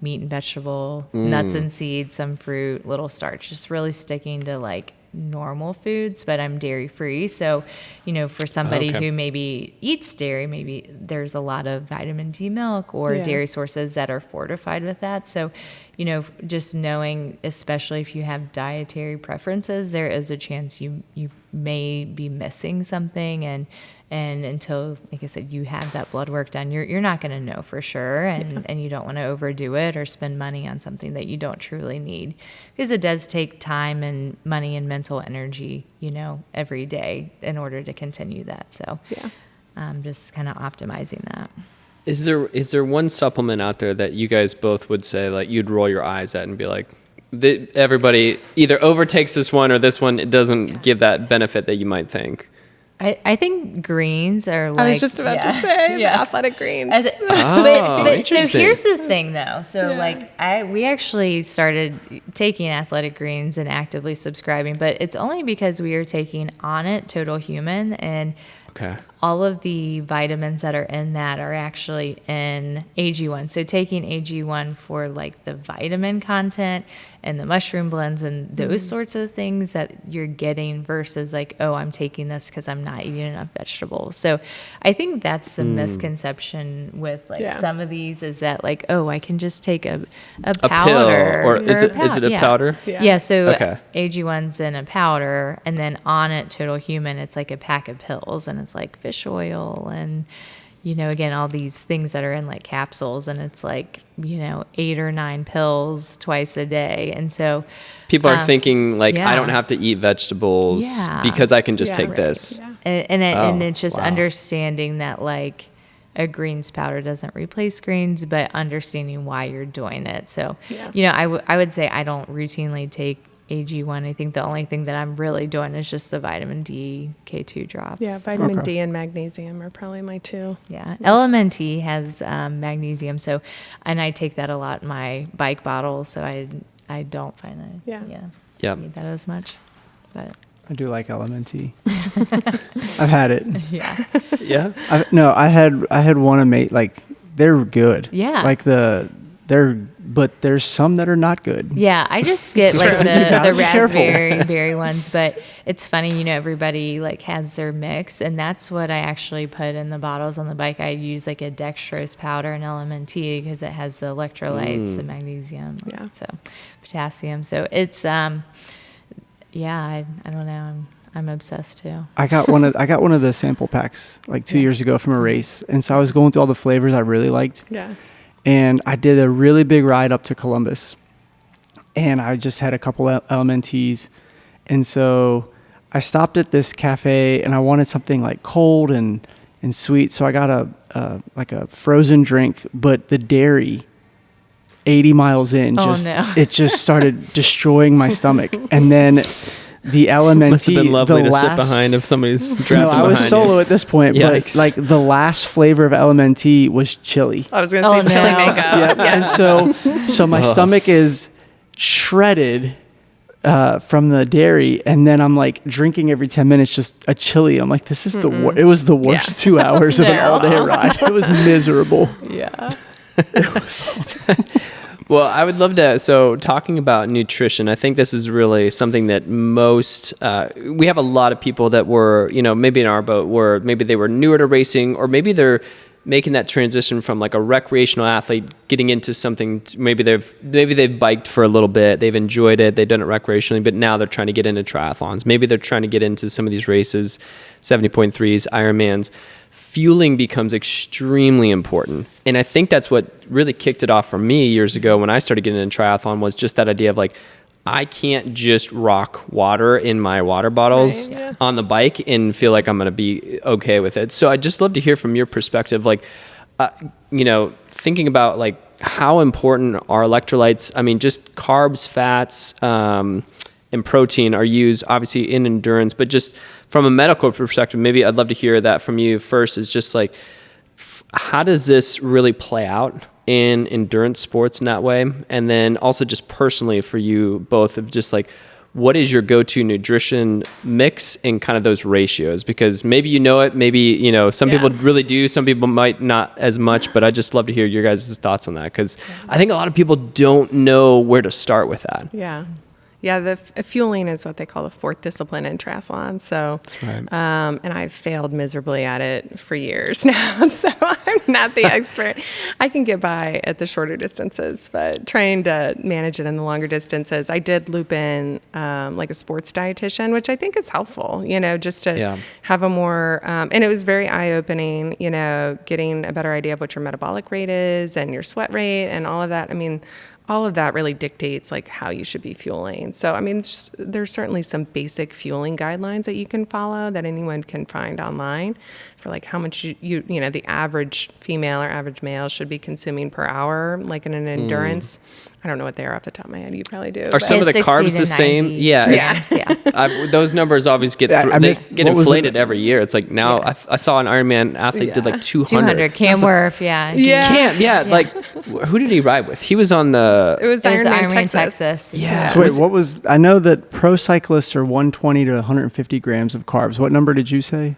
meat and vegetable, nuts and seeds, some fruit, little starch, just really sticking to normal foods, but I'm dairy free. So, for somebody who maybe eats dairy, maybe there's a lot of vitamin D milk or dairy sources that are fortified with that. So, just knowing, especially if you have dietary preferences, there is a chance you may be missing something, and until, like I said, you have that blood work done, you're not going to know for sure, and you don't want to overdo it or spend money on something that you don't truly need, because it does take time and money and mental energy, every day in order to continue that. So just kind of optimizing that. Is there one supplement out there that you guys both would say you'd roll your eyes at and be like, everybody either overtakes this one or this one, it doesn't give that benefit that you might think? I think greens are I was just about to say the athletic greens. But so here's the thing though. So we actually started taking athletic greens and actively subscribing, but it's only because we are taking On It Total Human, and all of the vitamins that are in that are actually in AG1. So taking AG1 for the vitamin content and the mushroom blends and those sorts of things that you're getting versus I'm taking this because I'm not eating enough vegetables. So I think that's the misconception with some of these, is that I can just take a powder. Pill, or is it a powder? Yeah. So AG1's in a powder, and then On It Total Human, it's a pack of pills, and it's fish oil and again, all these things that are in capsules, and it's 8 or 9 pills twice a day. And so people are thinking I don't have to eat vegetables because I can just take this. And it's just understanding that a greens powder doesn't replace greens, but understanding why you're doing it. So, I would say I don't routinely take AG1. I think the only thing that I'm really doing is just the vitamin D K2 drops. Yeah, vitamin Okay. D and magnesium are probably my two. Yeah, LMNT has magnesium, so and I take that a lot in my bike bottles, so I don't find that Yeah. need that as much. But I do like LMNT. I've had it. yeah, Yeah. I had one mate, like they're good. Yeah. Like but there's some that are not good. yeah. I just get like You gotta the be careful. raspberry berry ones, but it's funny, you know, everybody like has their mix, and that's what I actually put in the bottles on the bike. I use like a dextrose powder and LMNT because it has the electrolytes and magnesium, Yeah. so potassium. So it's I don't know. I'm obsessed too. I got one of the sample packs like 2 years ago from a race, and so I was going through all the flavors I really liked. Yeah. And I did a really big ride up to Columbus, and I just had a couple LMNTs, and so I stopped at this cafe, and I wanted something like cold and sweet, so I got a frozen drink, but the dairy 80 miles in it just started destroying my stomach. And then the LMNT, Must have been lovely to sit last, behind if somebody's drafting no, I was behind solo you. at this point, Yikes. but like the last flavor of LMNT was chili. I was going to say chili mango. And so my stomach is shredded from the dairy, and then I'm like drinking every 10 minutes just a chili. I'm like, this is it was the worst 2 hours of an all-day ride. It was miserable. Yeah. Well, I would love to. So, talking about nutrition, I think this is really something that we have a lot of people that were, maybe in our boat, where maybe they were newer to racing, or maybe they're making that transition from like a recreational athlete getting into something. Maybe they've biked for a little bit, they've enjoyed it, they've done it recreationally, but now they're trying to get into triathlons. Maybe they're trying to get into some of these races, 70.3s, Ironmans. Fueling becomes extremely important. And I think that's what really kicked it off for me years ago when I started getting into triathlon, was just that idea of like, I can't just rock water in my water bottles on the bike and feel like I'm going to be okay with it. So I'd just love to hear from your perspective, like, thinking about like how important are electrolytes? I mean, just carbs, fats, and protein are used obviously in endurance, but just from a medical perspective, maybe I'd love to hear that from you first, is just like, how does this really play out in endurance sports in that way? And then also just personally for you both, of just like, what is your go-to nutrition mix and kind of those ratios? Because maybe maybe, some people really do, some people might not as much, but I'd just love to hear your guys' thoughts on that, because I think a lot of people don't know where to start with that. Yeah. Yeah, the fueling is what they call the fourth discipline in triathlon. So, That's right. And I've failed miserably at it for years now. So I'm not the expert. I can get by at the shorter distances, but trying to manage it in the longer distances, I did loop in like a sports dietitian, which I think is helpful, just to have a more, and it was very eye-opening, getting a better idea of what your metabolic rate is and your sweat rate and all of that. I mean, all of that really dictates like how you should be fueling. So, I mean, there's certainly some basic fueling guidelines that you can follow that anyone can find online for like how much you the average female or average male should be consuming per hour, like in an endurance. I don't know what they are off the top of my head. You probably do. Are some of the 60 carbs to the same? 90 grams, Those numbers always get inflated every year. It's like now I saw an Ironman athlete did like 200. 200. Cam Worth, Cam, like who did he ride with? He was on the. It was Ironman Texas. Yeah. So wait, I know that pro cyclists are 120 to 150 grams of carbs. What number did you say?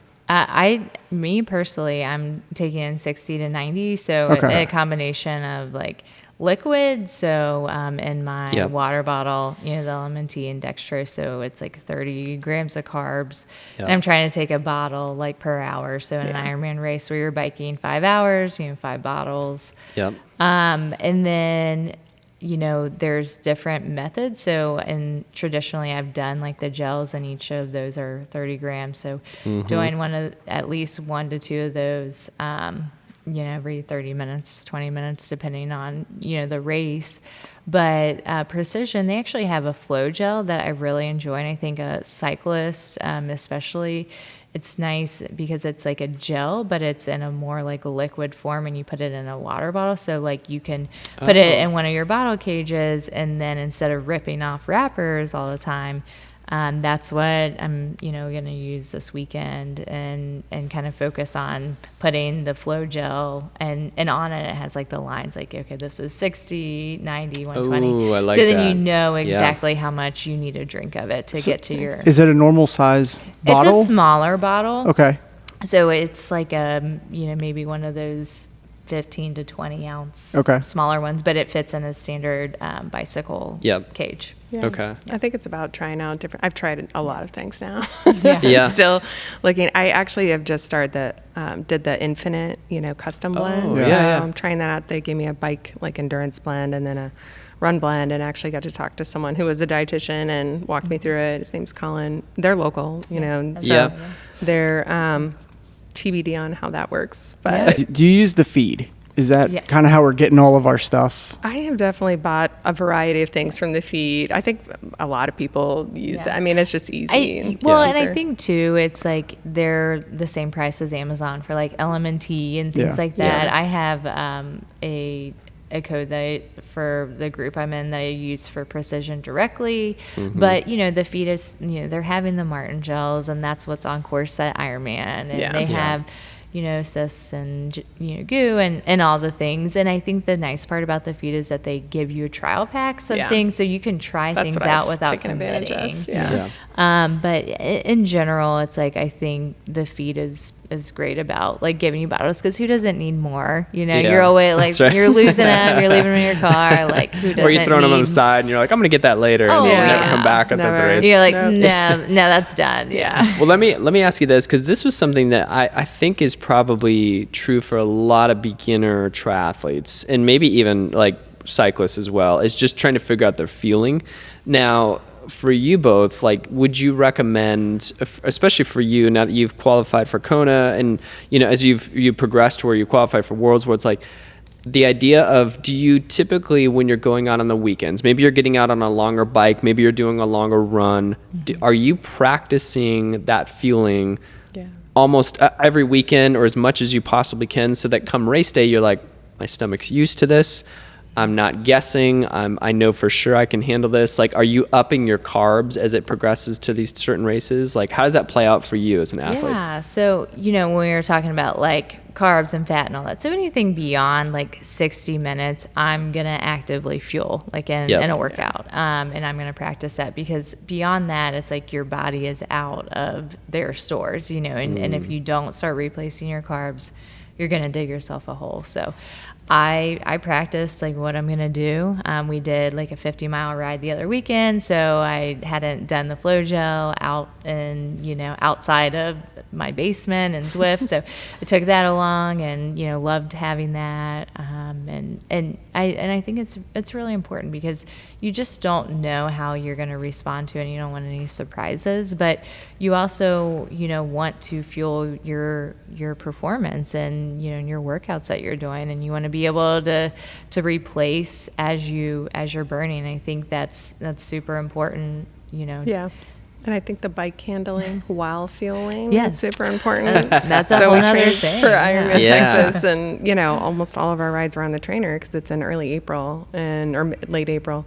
Me personally, I'm taking in 60 to 90. So a combination of like liquid. So in my water bottle, the LMNT and dextrose. So it's like 30 grams of carbs. And I'm trying to take a bottle like per hour. So in an Ironman race where you're biking 5 hours, 5 bottles. Yep. And then, there's different methods. So, and traditionally I've done like the gels, and each of those are 30 grams. So doing at least 1 to 2 of those, every 30 minutes, 20 minutes, depending on, the race. But Precision, they actually have a flow gel that I really enjoy. And I think a cyclist, especially, it's nice because it's like a gel, but it's in a more like liquid form, and you put it in a water bottle. So like you can put it in one of your bottle cages, and then instead of ripping off wrappers all the time, that's what I'm, going to use this weekend, and kind of focus on putting the flow gel, and on it has like the lines like, okay, this is 60, 90, 120. Ooh, I like so then that. you know exactly how much you need to drink of it to get to your. Is it a normal size bottle? It's a smaller bottle. Okay. So it's like maybe one of those 15 to 20 ounce smaller ones, but it fits in a standard bicycle cage. Yeah. Okay. I think it's about trying out different. I've tried a lot of things now. Yeah. Still looking. I actually have just started did the Infinite, custom blend. yeah. So Yeah. I'm trying that out. They gave me a bike like endurance blend and then a run blend, and actually got to talk to someone who was a dietitian and walked me through it. His name's Colin. They're local, and so they're TBD on how that works. But Do you use the feed? Is that kind of how we're getting all of our stuff? I have definitely bought a variety of things from the feed. I think a lot of people use it. I mean, it's just easy. And cheaper. I think too, it's like they're the same price as Amazon for like LMNT and things like that. Yeah. I have a code for the group I'm in that I use for Precision directly. But, the feed is, they're having the Martin gels, and that's what's on course at Ironman. And they have, cysts and, goo and all the things. And I think the nice part about the feed is that they give you trial packs of things, so you can try things out without committing. But in general, it's like, I think the feed is great about like giving you bottles, because who doesn't need more? You're always like, you're losing them, you're leaving them in your car. Like, who doesn't? Or you're throwing them on the side, and you're like, I'm gonna get that later, and you never come back at the race. You're like, no, that's done. Yeah. Well, let me ask you this, because this was something that I think is probably true for a lot of beginner triathletes, and maybe even like cyclists as well, is just trying to figure out their feeling. Now, for you both, like, would you recommend, especially for you now that you've qualified for KONA, and as you've progressed to where you qualified for Worlds, where it's like the idea of, do you typically, when you're going out on the weekends, maybe you're getting out on a longer bike, maybe you're doing a longer run, are you practicing that feeling almost every weekend, or as much as you possibly can, so that come race day you're like, my stomach's used to this, I'm not guessing, I know for sure I can handle this? Like, are you upping your carbs as it progresses to these certain races? Like, how does that play out for you as an athlete? Yeah, so when we were talking about like carbs and fat and all that, so anything beyond like 60 minutes, I'm gonna actively fuel like in a workout, and I'm gonna practice that, because beyond that, it's like your body is out of their stores, and if you don't start replacing your carbs, you're gonna dig yourself a hole. So I practiced like what I'm gonna do. We did like a 50-mile ride the other weekend, so I hadn't done the flow gel out and outside of my basement in Zwift, so I took that along, and loved having that. And I think it's really important, because you just don't know how you're gonna respond to it, and you don't want any surprises, but you also want to fuel your performance and your workouts that you're doing, and you want to be able to replace as you're burning. I think that's super important. Yeah. And I think the bike handling while fueling Yes. is super important. That's a so whole we nother trained thing. for Ironman Yeah. Texas, and almost all of our rides were on the trainer, because it's in early April or late April.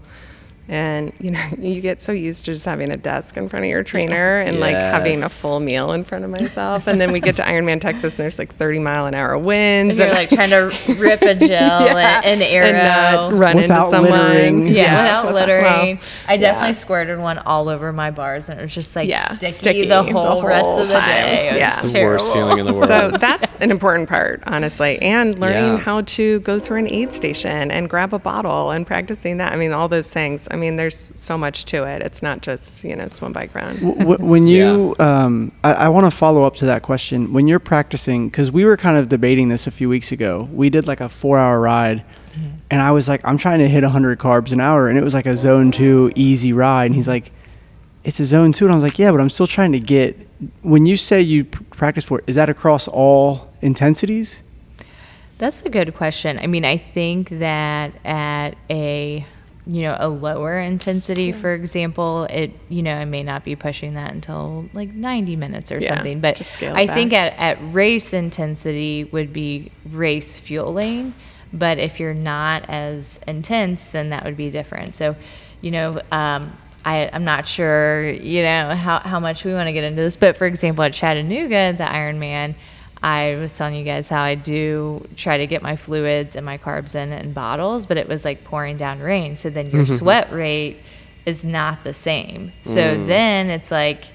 And you get so used to just having a desk in front of your trainer and like having a full meal in front of myself. And then we get to Ironman Texas, and there's like 30-mile-an-hour winds. And you're like trying to rip a gel and arrow. And not run Without into someone. littering. Without littering. Well, I definitely squirted one all over my bars, and it was just like sticky the the whole rest of the time. day. It Yeah. was The worst terrible. feeling in the world. So that's an important part, honestly, and learning Yeah. how to go through an aid station and grab a bottle and practicing that. I mean, all those things. I mean, there's so much to it. It's not just, swim, bike, run. When you, I want to follow up to that question. When you're practicing, because we were kind of debating this a few weeks ago, we did like a 4-hour ride, and I was like, I'm trying to hit 100 carbs an hour, and it was like a zone 2 easy ride. And he's like, it's a zone 2. And I was like, yeah, but I'm still trying to get, when you say you practice for it, is that across all intensities? That's a good question. I mean, I think that at a a lower intensity, for example, I may not be pushing that until like 90 minutes or something. But just scale I back. think at race intensity would be race fueling. But if you're not as intense, then that would be different. So, I'm not sure, how much we want to get into this. But for example, at Chattanooga, the Ironman, I was telling you guys how I do try to get my fluids and my carbs in bottles, but it was like pouring down rain. So then your sweat rate is not the same. So then it's like,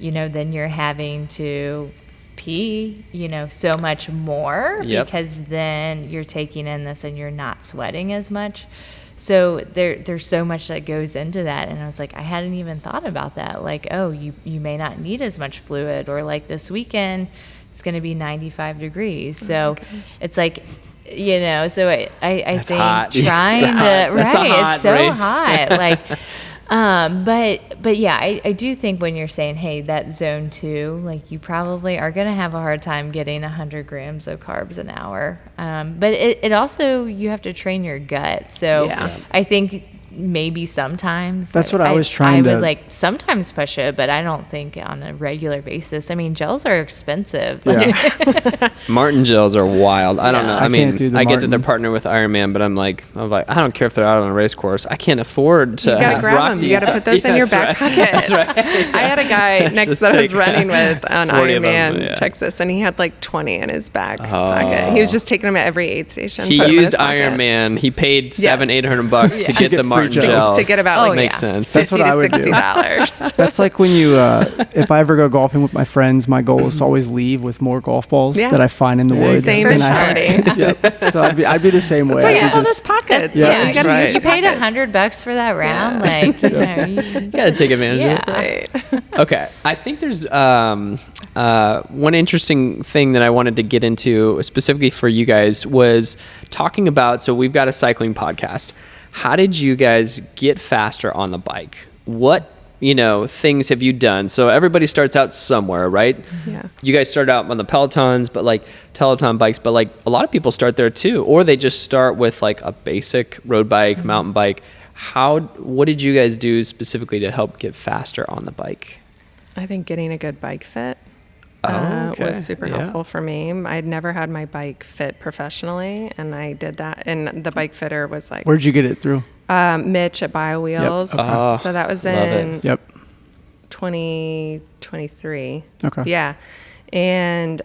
then you're having to pee, so much more because then you're taking in this and you're not sweating as much. So there's so much that goes into that. And I was like, I hadn't even thought about that. Like, oh, you may not need as much fluid, or like this weekend, it's going to be 95 degrees. So it's like, so I think hot. trying it's so hot. Like, but yeah, I do think when you're saying, hey, that zone 2, like you probably are going to have a hard time getting 100 grams of carbs an hour. But it also, you have to train your gut. So I think maybe sometimes That's what I was trying to- I would like sometimes push it, but I don't think on a regular basis. I mean, gels are expensive. Yeah. Martin gels are wild. I don't know. I mean, can't do the I get that they're Martins. partnered with Ironman, but I'm like, I don't care if they're out on a race course. I can't afford to You gotta grab rock them. You these. gotta put those in your back that's right. pocket. That's right. I had a guy next Just that I was take running with on 40 of them, Ironman yeah. Texas, and he had like 20 in his back pocket. He was just taking them at every aid station. He put 'em in used his pocket. Ironman. He paid $700-800 to To get get the free Martin gels. gels. To get about like Makes sense. That's what $50 I to would do. $60. That's like when you, if I ever go golfing with my friends, my goal is to always leave with more golf balls Yeah. that I find in the woods. Same And I- mentality. Yep. So I'd be the same way. That's why you I'd have be all those just- pockets. Yeah, you that's gotta right. use the You paid pockets. $100 for that round. Like, you Gotta take advantage of it. Right. Okay, I think there's one interesting thing that I wanted to get into specifically for you guys was talking about, so we've got a cycling podcast. How did you guys get faster on the bike? What, things have you done? So everybody starts out somewhere, right? Yeah. You guys start out on the Pelotons, but like Peloton bikes, but like a lot of people start there too, or they just start with like a basic road bike, mountain bike. What did you guys do specifically to help get faster on the bike? I think getting a good bike fit Okay. was super Yeah. helpful for me. I'd never had my bike fit professionally, and I did that. And the bike fitter was like Where'd you get it through? Mitch at BioWheels. Yep. Okay. So that was Love it. in Yep. 2023. Okay. Yeah. And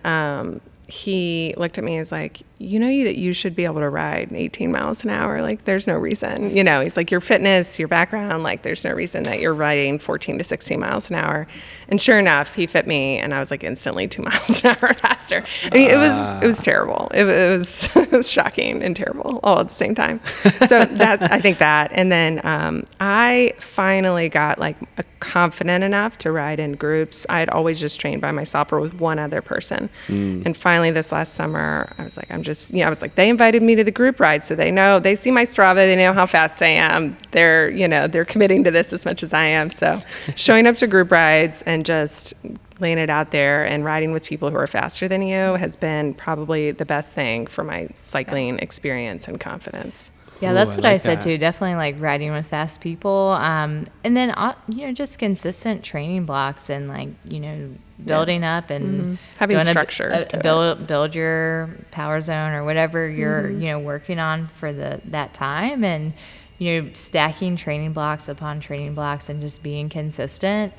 he looked at me and was like, that you should be able to ride 18 miles an hour. Like, there's no reason, he's like, your fitness, your background, like, there's no reason that you're riding 14 to 16 miles an hour. And sure enough, he fit me, and I was like instantly 2 miles an hour faster. I mean, it was terrible. It was shocking and terrible all at the same time. So I think that. And then I finally got like confident enough to ride in groups. I had always just trained by myself or with one other person. And finally this last summer, I was like, I was like, they invited me to the group ride, so they see my Strava, they know how fast I am. They're committing to this as much as I am. So showing up to group rides and just laying it out there and riding with people who are faster than you has been probably the best thing for my cycling experience and confidence. Yeah, Ooh, that's what I I like said that. too. Definitely like riding with fast people. And then, just consistent training blocks and like, building up and Having doing structure to build your power zone or whatever you're, working on for that time. And, stacking training blocks upon training blocks and just being consistent.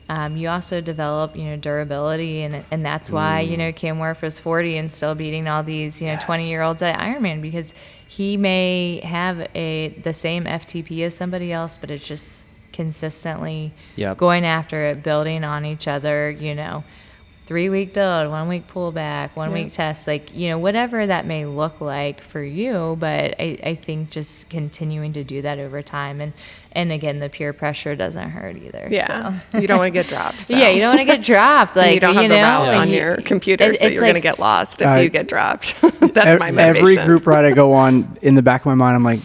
You also develop, durability, and that's why, Cam Wurf was 40 and still beating all these, 20-year-olds at Ironman, because he may have the same FTP as somebody else, but it's just consistently going after it, building on each other, 3-week build, 1 week pullback, 1 week test, like, whatever that may look like for you. But I think just continuing to do that over time. And again, the peer pressure doesn't hurt either. Yeah. So. You don't want to get dropped. So. Yeah, you don't want to get dropped. Like, you don't have the route and on your computer, so it's you're going to like get lost if you get dropped. That's my motivation. Every group ride I go on, in the back of my mind, I'm like,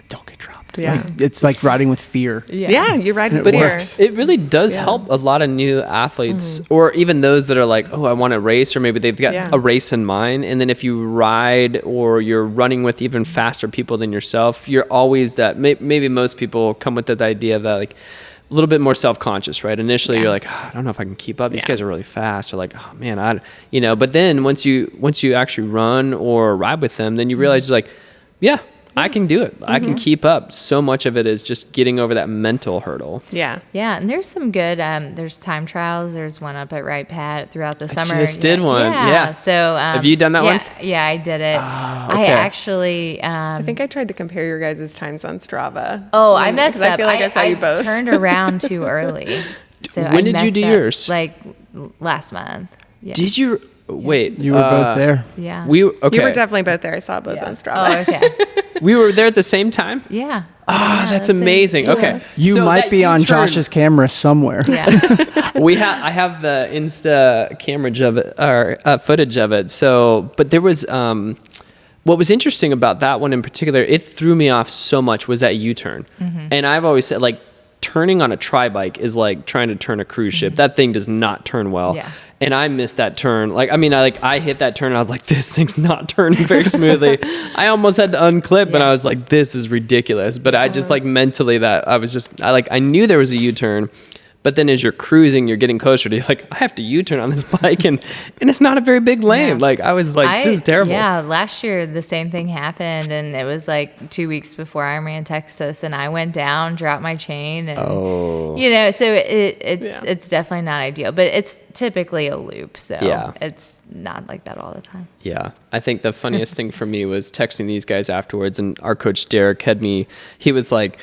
don't get dropped. Yeah. Like, it's like riding with fear. Yeah, you ride with It fear. works. It really does Yeah. help a lot of new athletes, or even those that are like, oh, I want to race, or maybe they've got Yeah. a race in mind. And then if you ride or you're running with even faster people than yourself, you're always that. Maybe most people come with that idea of that, like, a little bit more self-conscious, right? Initially, you're like, I don't know if I can keep up. These guys are really fast. Or like, oh man, but then once you actually run or ride with them, then you realize like, yeah, I can do it. I can keep up. So much of it is just getting over that mental hurdle. Yeah. Yeah, and there's some good, there's time trials. There's one up at Right Pat throughout the summer. just did one. Yeah. So Have you done that one? Yeah, I did it. I okay. actually, I think I tried to compare your guys' times on Strava. I messed 'Cause up. I feel like I saw you both. turned around too early. So When did you messed do up, yours? Like last month. Yeah. Did you wait? You were both there. Yeah. We okay. You were definitely both there. I saw both on Strava. Oh, okay. We were there at the same time. Yeah. Ah, Yeah, that's it. amazing. Yeah. Okay, You So might that be on U-turn- Josh's camera somewhere. Yeah. I have the Insta camera of it, or footage of it. So, but there was what was interesting about that one in particular. It threw me off so much was that U-turn, and I've always said like turning on a tri-bike is like trying to turn a cruise ship. That thing does not turn well. Yeah. And I missed that turn. I hit that turn and I was like, this thing's not turning very smoothly. I almost had to unclip and I was like, this is ridiculous. But I just like mentally I knew there was a U-turn. But then as you're cruising, you're getting closer to like, I have to U-turn on this bike and it's not a very big lane. Yeah. Like I was like, this is terrible. Yeah, last year the same thing happened, and it was like 2 weeks before Ironman Texas, and I went down, dropped my chain, and so it's definitely not ideal, but it's typically a loop, so it's not like that all the time. Yeah. I think the funniest thing for me was texting these guys afterwards, and our coach Derek he was like,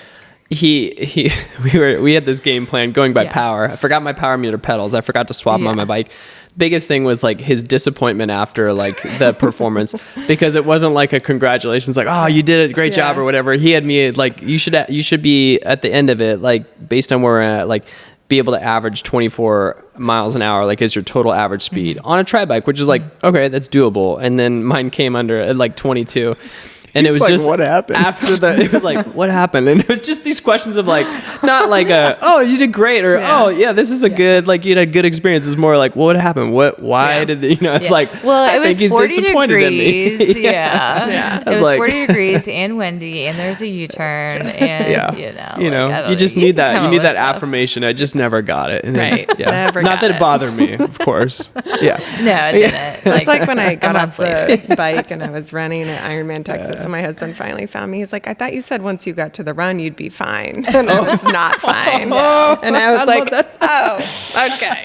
we had this game plan going by power. I forgot my power meter pedals. I forgot to swap them on my bike. Biggest thing was like his disappointment after like the performance, because it wasn't like a congratulations, like, oh, you did it, great job or whatever. He had me like, you should be at the end of it, like based on where we're at, like be able to average 24 miles an hour, like is your total average speed on a tri-bike, which is like, okay, that's doable. And then mine came under at like 22. And it was like, just what happened? it was like, what happened? And it was just these questions of like, not like oh, you did great, or oh yeah, this is a good, like you had a good experience. It's more like, what happened? Why did it's like, well, I it was think he's 40 disappointed degrees. in me. Yeah. I It was like, 40 degrees and windy, and there's a U-turn, and I don't you know, just you need can come that. You up need with that stuff. affirmation. I just never got it. And Right. Yeah. Never Not got that it it. bothered me, of course. Yeah. No, it didn't. It's like when I got a off month the bike and I was running at Ironman Texas, and my husband finally found me. He's like, I thought you said once you got to the run, you'd be fine. And I was not fine. And I was like, okay.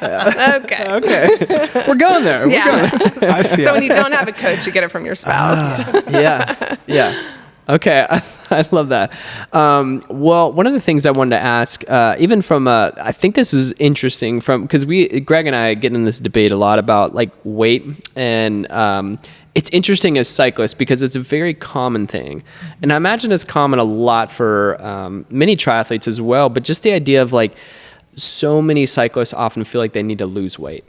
We're going there. We're Yeah. I see. So when you don't have a coach, you get it from your spouse. Yeah. Okay, I love that. Well, one of the things I wanted to ask, even from, I think this is interesting because Greg and I get in this debate a lot about like weight, and it's interesting as cyclists because it's a very common thing. And I imagine it's common a lot for many triathletes as well, but just the idea of like, so many cyclists often feel like they need to lose weight.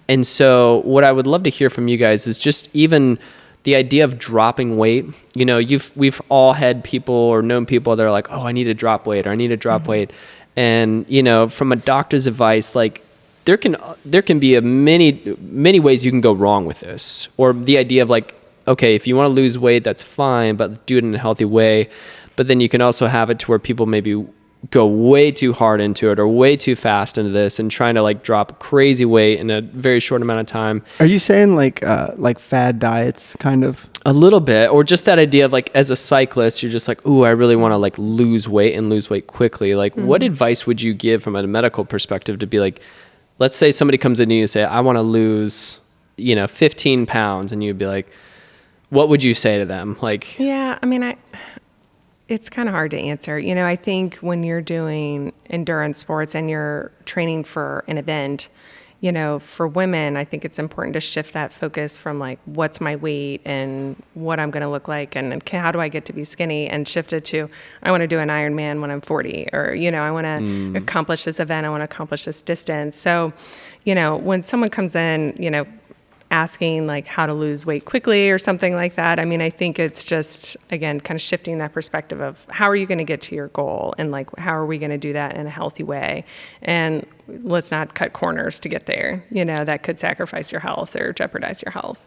And so what I would love to hear from you guys is just even the idea of dropping weight. You know, we've all had people or known people that are like, oh, I need to drop weight, or I need to drop weight. And, you know, from a doctor's advice, like there can be many ways you can go wrong with this, or the idea of like, okay, if you want to lose weight, that's fine, but do it in a healthy way. But then you can also have it to where people maybe go way too hard into it or way too fast into this and trying to like drop crazy weight in a very short amount of time. Are you saying like fad diets kind of? A little bit, or just that idea of like, as a cyclist, you're just like, ooh, I really want to like lose weight and lose weight quickly. Like what advice would you give from a medical perspective to be like, let's say somebody comes in and you say, I want to lose, 15 pounds. And you'd be like, what would you say to them? Like, Yeah, I mean, it's kind of hard to answer. I think when you're doing endurance sports and you're training for an event, for women, I think it's important to shift that focus from like, what's my weight and what I'm going to look like and how do I get to be skinny, and shift it to, I want to do an Ironman when I'm 40, or, I want to accomplish this event. I want to accomplish this distance. So, when someone comes in, asking like how to lose weight quickly or something like that. I mean, I think it's just, again, kind of shifting that perspective of how are you going to get to your goal, and like how are we going to do that in a healthy way, and let's not cut corners to get there, that could sacrifice your health or jeopardize your health.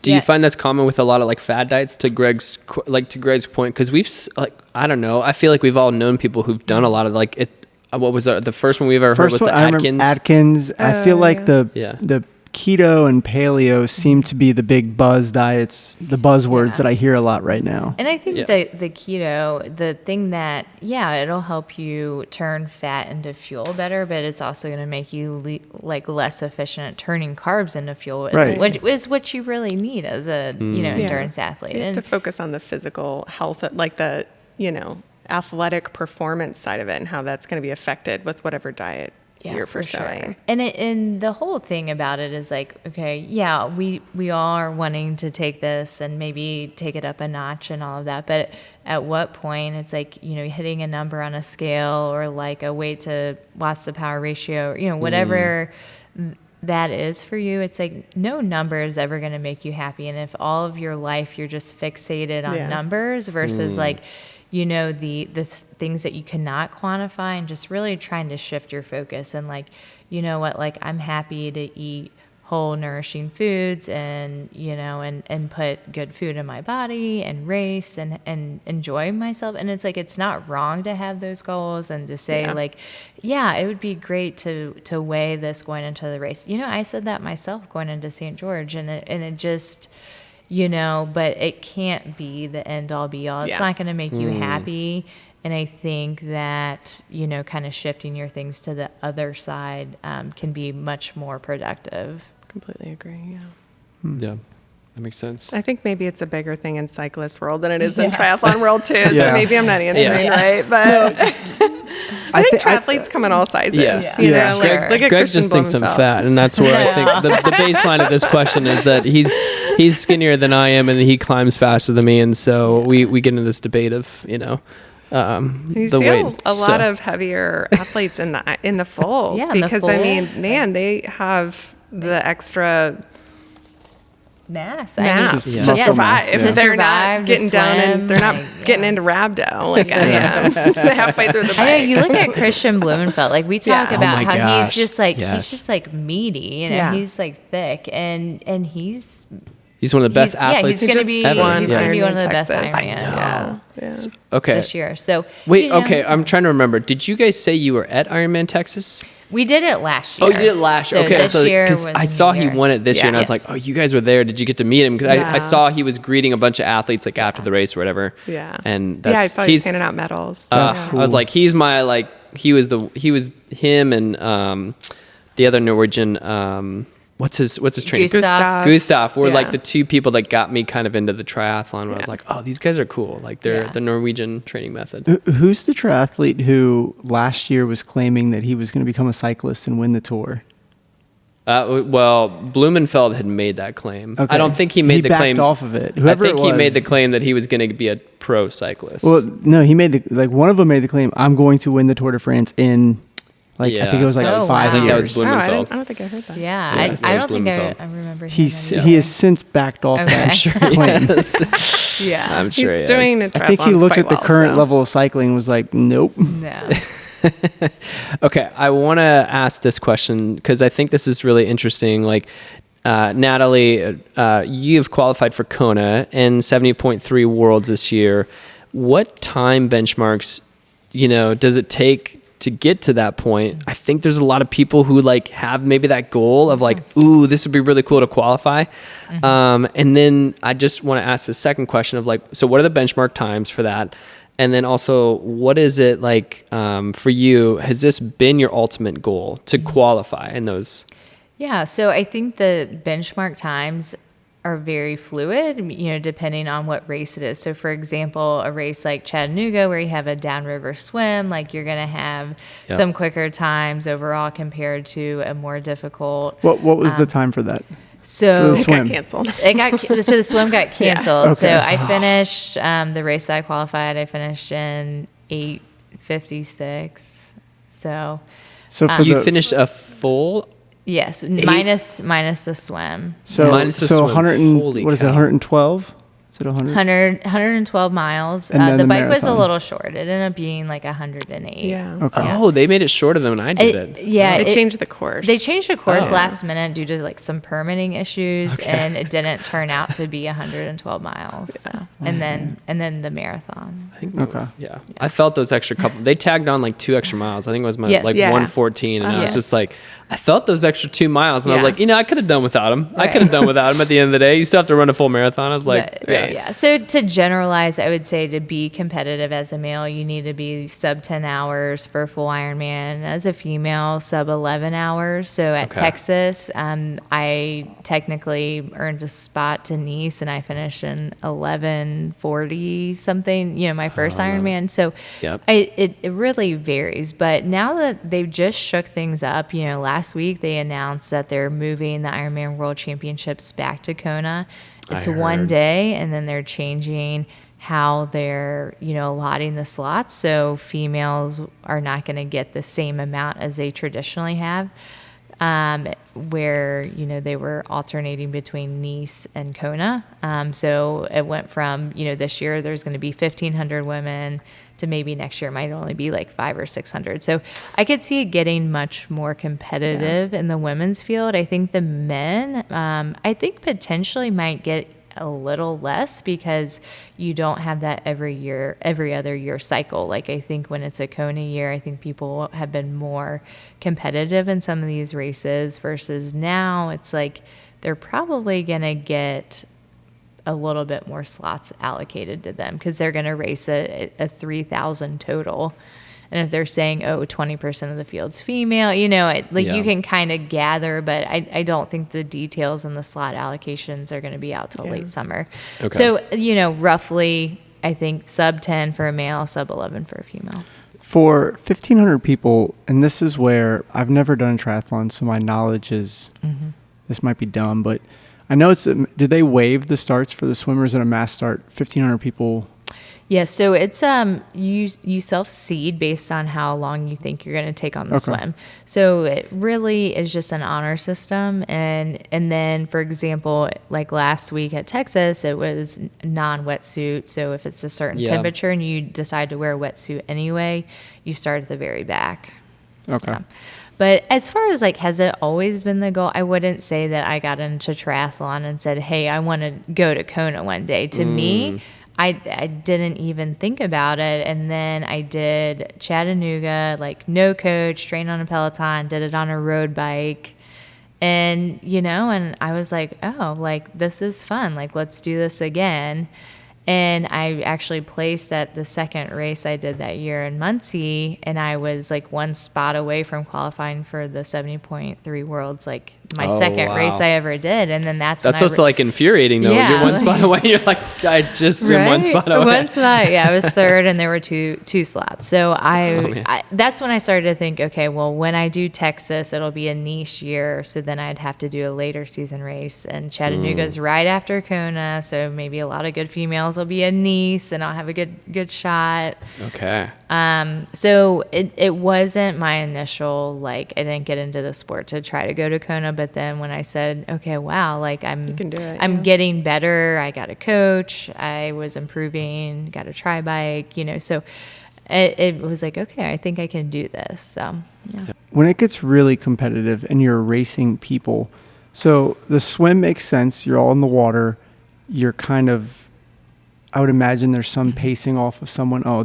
Do you find that's common with a lot of like fad diets, to Greg's point? Because we've I don't know, I feel like we've all known people who've done a lot of like it. What was the first one we've ever heard? Was the Atkins? Atkins. I feel like the keto and paleo seem to be the big buzz diets, the buzzwords that I hear a lot right now. And I think the keto, the thing that, it'll help you turn fat into fuel better, but it's also going to make you less efficient at turning carbs into fuel, which is what you really need as a endurance athlete. So you have to focus on the physical health, like the athletic performance side of it, and how that's going to be affected with whatever diet you're pursuing. Sure. And the whole thing about it is like, okay, we are wanting to take this and maybe take it up a notch and all of that, but at what point it's like, hitting a number on a scale or like a weight to watts to power ratio, whatever that is for you, it's like no number is ever going to make you happy. And if all of your life you're just fixated on numbers versus like, the things that you cannot quantify, and just really trying to shift your focus and like, like I'm happy to eat whole nourishing foods and, and put good food in my body and race and enjoy myself. And it's like, it's not wrong to have those goals and to say it would be great to weigh this going into the race. I said that myself going into St. George, and it just, but it can't be the end all be all. It's not going to make you happy. And I think that, kind of shifting your things to the other side can be much more productive. Completely agree. Yeah, that makes sense. I think maybe it's a bigger thing in cyclist world than it is in triathlon world too. So maybe I'm not answering right, but I think triathletes come in all sizes. Greg just thinks I'm fat, and that's where I think the baseline of this question is that he's skinnier than I am, and he climbs faster than me, and so we get into this debate of you the see weight. A lot of heavier athletes in the fulls because I mean, man, they have the extra mass to survive. If they're not getting down and they're not getting into rhabdo like I am halfway through the bike. You look at Christian Blumenfeld, like we talk about how he's just like meaty and he's like thick and he's one of the best athletes. He's going to be one of the best Ironman this year. So wait, I'm trying to remember. Did you guys say you were at Ironman Texas? We did it last year. Oh, you did it last year. Okay, so because I saw he won it this year, and I was like, oh, you guys were there. Did you get to meet him? Because I saw he was greeting a bunch of athletes like after the race or whatever. Yeah, and I saw he's handing out medals. That's cool. I was like, he's my he was him and the other Norwegian. What's his training? Gustav were like the two people that got me kind of into the triathlon. Where I was like, oh, these guys are cool. Like they're the Norwegian training method. Who's the triathlete who last year was claiming that he was going to become a cyclist and win the Tour? Well, Blumenfeld had made that claim. Okay. I don't think he made the claim. He backed off of it. I think he made the claim that he was going to be a pro cyclist. Well, no, he made one of them made the claim, I'm going to win the Tour de France in... I think it was 5 years. I think that was Blumenfeld. I don't think I heard that. Yeah, I don't think I remember. He has since backed off that. I'm sure claim. I'm sure he's doing it. I think he looked at the current level of cycling and was like, nope. No. Okay, I want to ask this question because I think this is really interesting. Like, Natalie, you've qualified for KONA and 70.3 Worlds this year. What time benchmarks, does it take to get to that point? I think there's a lot of people who have maybe that goal of ooh, this would be really cool to qualify. And then I just want to ask the second question of so what are the benchmark times for that? And then also, what is it for you? Has this been your ultimate goal to qualify in those? Yeah, so I think the benchmark times are very fluid, depending on what race it is. So for example, a race like Chattanooga where you have a downriver swim, you're going to have some quicker times overall compared to a more difficult. What was the time for that? So the swim? It got canceled. So the swim got canceled. Okay. So I finished the race that I qualified. I finished in 8:56. So for you finished a full Yes, minus the swim. So Minus the so swim. 100 and, Holy what is it, cow. 112? Is it 100? 112 miles. And then the the bike was a marathon. little short. It ended up being like 108. Yeah. Okay. Oh, they made it shorter than when I did it. Yeah, It changed the course. They changed the course Oh. last minute due to like some permitting issues, and it didn't turn out to be 112 miles. So, and then the marathon. I think it was- yeah. I felt those extra couple. They tagged on like 2 extra miles. I think it was my Yes. like Yeah. 114, and I was Yes. just like, I felt those extra 2 miles, and I was Yeah. like, I could have done without them. I Right. could have done without them at the end of the day. You still have to run a full marathon. I was like, Yeah. So to generalize, I would say to be competitive as a male, you need to be sub 10 hours for a full Ironman. As a female, sub 11 hours. So at Okay. Texas, I technically earned a spot to Nice, and I finished in 11:40 something. My first Ironman. So Yep. it really varies. But now that they've just shook things up, last week they announced that they're moving the Ironman World Championships back to Kona. It's I one heard. day, and then they're changing how they're, allotting the slots. So females are not going to get the same amount as they traditionally have, where, they were alternating between Nice and Kona. So it went from, this year there's going to be 1,500 women to maybe next year it might only be like 500 or 600. So I could see it getting much more competitive in the women's field. I think the men, I think potentially might get a little less because you don't have that every other year cycle. Like I think when it's a Kona year, I think people have been more competitive in some of these races versus now it's like they're probably going to get a little bit more slots allocated to them because they're going to race a 3,000 total. And if they're saying, 20% of the field's female, you can kind of gather, but I don't think the details and the slot allocations are going to be out till late summer. Okay. So, roughly, I think sub 10 for a male, sub 11 for a female. For 1,500 people, and this is where I've never done a triathlon, so my knowledge is, this might be dumb, but I know did they waive the starts for the swimmers at a mass start? 1,500 people. Yeah, so it's you self-seed based on how long you think you're going to take on the swim. So it really is just an honor system, and then for example, like last week at Texas, it was non-wetsuit. So if it's a certain temperature and you decide to wear a wetsuit anyway, you start at the very back. Okay. Yeah. But as far as like, has it always been the goal? I wouldn't say that I got into triathlon and said, hey, I want to go to Kona one day. To me, I didn't even think about it. And then I did Chattanooga, like no coach, trained on a Peloton, did it on a road bike. And, and I was like, oh, like this is fun. Like, let's do this again. And I actually placed at the second race I did that year in Muncie, and I was like one spot away from qualifying for the 70.3 Worlds, like my second race I ever did. And then that's also like infuriating though. Yeah, You're one spot away. You're like, I just am one spot away. One spot, yeah. I was third, and there were two slots. So I that's when I started to think, okay, well, when I do Texas, it'll be a niche year. So then I'd have to do a later season race, and Chattanooga's right after Kona, so maybe a lot of good females will be in Nice, and I'll have a good shot. Okay. So it wasn't my initial, like, I didn't get into the sport to try to go to Kona, but then when I said, okay, wow, like You can do it, I'm yeah. getting better. I got a coach. I was improving, got a tri bike, so it was like, okay, I think I can do this. So, yeah. When it gets really competitive and you're racing people, so the swim makes sense. You're all in the water. You're kind of, I would imagine there's some pacing off of someone. Oh,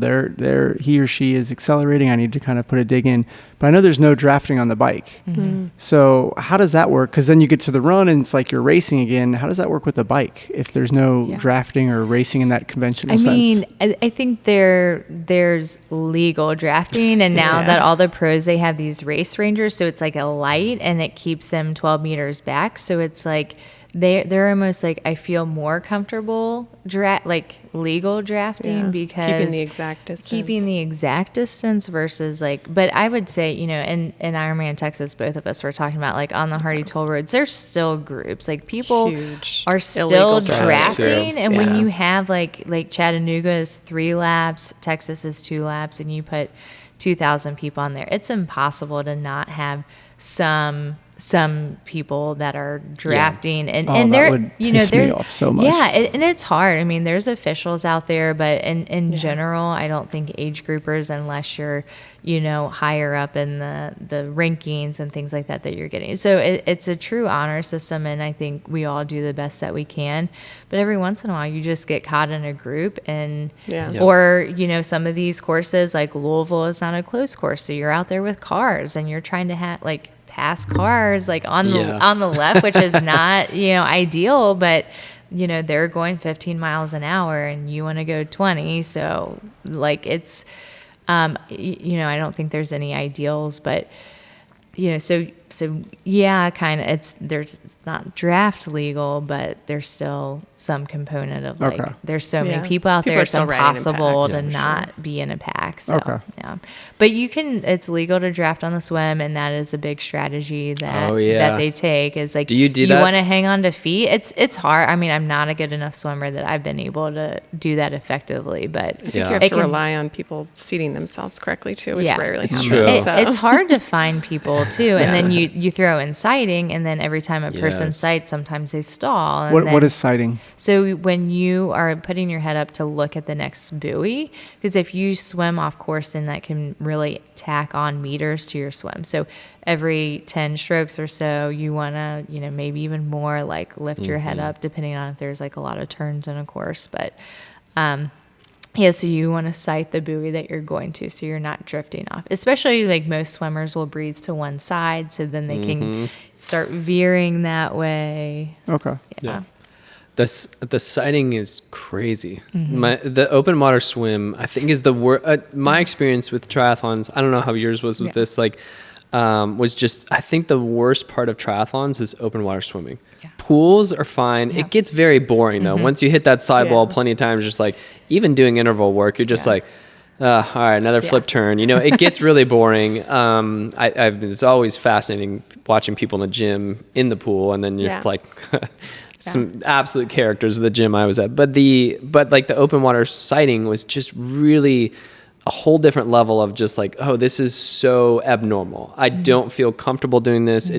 he or she is accelerating. I need to kind of put a dig in. But I know there's no drafting on the bike. So how does that work? Because then you get to the run and it's like you're racing again. How does that work with the bike if there's no drafting or racing in that conventional sense? I mean, I think there's legal drafting, and now that all the pros, they have these race rangers, so it's like a light and it keeps them 12 meters back. So it's like they're almost like, I feel more comfortable legal drafting because keeping the exact distance versus like, but I would say, in Ironman Texas, both of us were talking about like on the Hardy Toll Roads, there's still groups, like people are still illegal drafting. And when Yeah. you have like Chattanooga is 3 laps, Texas is 2 laps, and you put 2,000 people on there, it's impossible to not have some some people that are drafting and that they're, would you know, piss me they're off so much. Yeah. And it's hard. I mean, there's officials out there, but in general, I don't think age groupers, unless you're, you know, higher up in the rankings and things like that you're getting. So it's a true honor system. And I think we all do the best that we can, but every once in a while you just get caught in a group and, or, you know, some of these courses like Louisville is not a closed course. So you're out there with cars and you're trying to have like pass cars like on the left, which is not, you know, ideal, but you know, they're going 15 miles an hour and you want to go 20. So like it's, you know, I don't think there's any ideals, but you know, so yeah, kind of it's not draft legal, but there's still some component of like, there's so many people out there, it's impossible to not be in a pack. So yeah, but it's legal to draft on the swim. And that is a big strategy that they take is like, do you want to hang on to feet. It's hard. I mean, I'm not a good enough swimmer that I've been able to do that effectively, but I think you have to rely on people seating themselves correctly too, which rarely happens. It's hard to find people too. And then you throw in sighting, and then every time a person sights, sometimes they stall. And what is sighting? So when you are putting your head up to look at the next buoy, because if you swim off course, then that can really tack on meters to your swim. So every 10 strokes or so, you want to, you know, maybe even more, like lift your head up, depending on if there's like a lot of turns in a course. But yeah, so you want to sight the buoy that you're going to, so you're not drifting off. Especially like most swimmers will breathe to one side, so then they can start veering that way. Okay. Yeah. The sighting is crazy. The open water swim, I think, is the worst. My experience with triathlons, I don't know how yours was with this, like, was just, I think the worst part of triathlons is open water swimming. Yeah. Pools are fine. It gets very boring though. Once you hit that sidewall plenty of times, just like even doing interval work, you're just like, all right, another flip turn. You know, it gets really boring. It's always fascinating watching people in the gym in the pool, and then you're like some absolute characters of the gym I was at. But like the open water sighting was just really a whole different level of just like, oh, this is so abnormal. I don't feel comfortable doing this.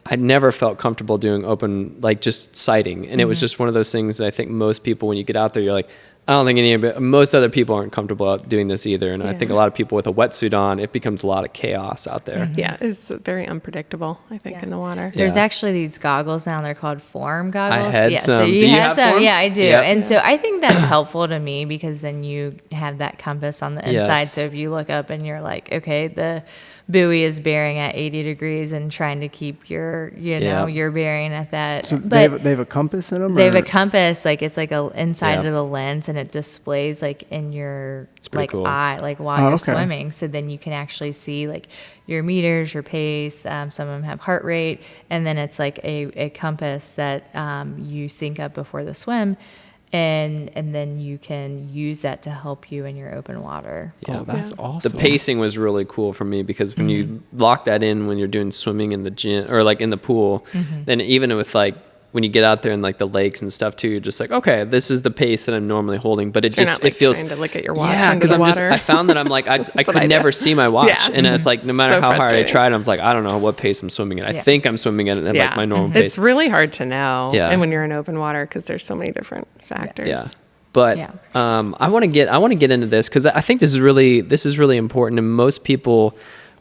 I never felt comfortable doing open, like just sighting. And it was just one of those things that I think most people, when you get out there, you're like, I don't think most other people aren't comfortable out doing this either. And I think a lot of people with a wetsuit on, it becomes a lot of chaos out there. Yeah, it's very unpredictable, I think, in the water. There's actually these goggles now. They're called form goggles. I had some. So do you have some? Yeah, I do. Yep. And so I think that's helpful to me, because then you have that compass on the inside. So if you look up and you're like, okay, the buoy is bearing at 80 degrees and trying to keep your, your bearing at that. So but they have a compass in them? They have a compass, like it's like inside of the lens, and it displays like in your like cool. eye, like while you're swimming. So then you can actually see like your meters, your pace. Some of them have heart rate, and then it's like a compass that you sync up before the swim. And then you can use that to help you in your open water. Yeah. Oh, that's awesome. The pacing was really cool for me, because when you lock that in when you're doing swimming in the gym or like in the pool, then even with like when you get out there in like the lakes and stuff too, you're just like, okay, this is the pace that I'm normally holding, but it feels trying to look at your watch because I found that I'm like, I could never see my watch. And it's like, no matter how hard I tried, I was like, I don't know what pace I'm swimming at. I think I'm swimming at like my normal pace. It's really hard to know. Yeah. And when you're in open water, because there's so many different factors. Yeah. But I want to get into this, because I think this is really important, and most people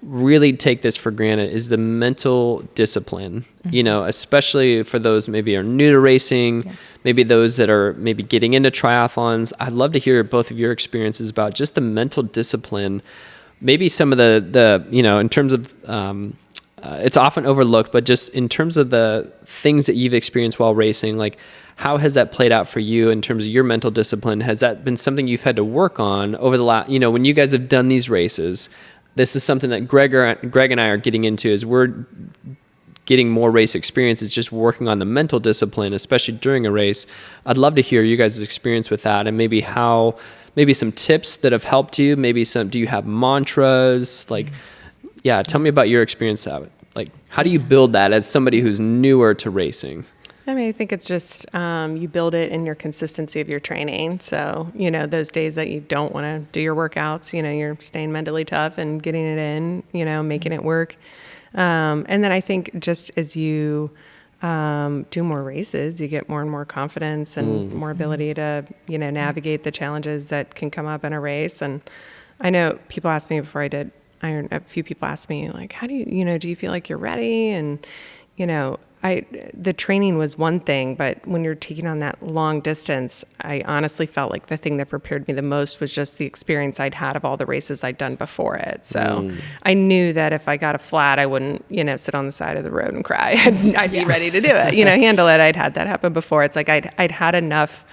really take this for granted, is the mental discipline, especially for those maybe are new to racing, maybe those that are maybe getting into triathlons. I'd love to hear both of your experiences about just the mental discipline, maybe some of the in terms of, it's often overlooked, but just in terms of the things that you've experienced while racing, like how has that played out for you in terms of your mental discipline? Has that been something you've had to work on over the last, when you guys have done these races? This is something that Greg and I are getting into as we're getting more race experience, is just working on the mental discipline, especially during a race. I'd love to hear you guys' experience with that, and maybe some tips that have helped you, do you have mantras? Tell me about your experience of it. Like, how do you build that as somebody who's newer to racing? I mean, I think it's just you build it in your consistency of your training. So, those days that you don't want to do your workouts, you're staying mentally tough and getting it in, making it work. And then I think just as you do more races, you get more and more confidence and more ability to, navigate the challenges that can come up in a race. And I know people asked me before I did Iron, a few people asked me like, how do you, do you feel like you're ready? And, the training was one thing, but when you're taking on that long distance, I honestly felt like the thing that prepared me the most was just the experience I'd had of all the races I'd done before it. So I knew that if I got a flat, I wouldn't, sit on the side of the road and cry. I'd be ready to do it, handle it. I'd had that happen before. It's like I'd had enough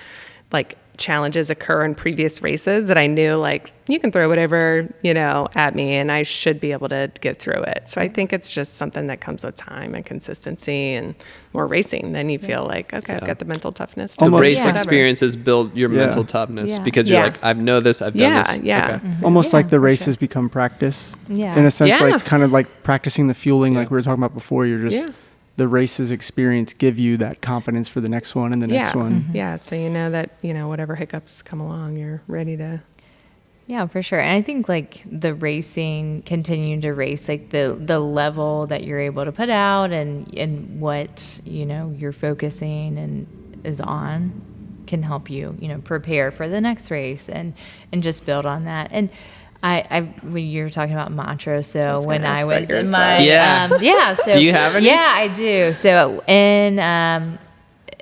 like challenges occur in previous races that I knew like you can throw whatever at me and I should be able to get through it. So I think it's just something that comes with time and consistency and more racing. Then you feel like, okay, I've got the mental toughness. The race experiences build your mental toughness because you're like, I know this, I've done this. Almost like the races become practice in a sense, like kind of like practicing the fueling like we were talking about before. You're just the races experience give you that confidence for the next one and the next one. Yeah. So that, whatever hiccups come along, you're ready to. Yeah, for sure. And I think like the racing, continuing to race, like the level that you're able to put out and what, you're focusing and is on can help you, prepare for the next race and just build on that. And when you were talking about mantras, so when I was in my, so do you have any? Yeah, I do. So and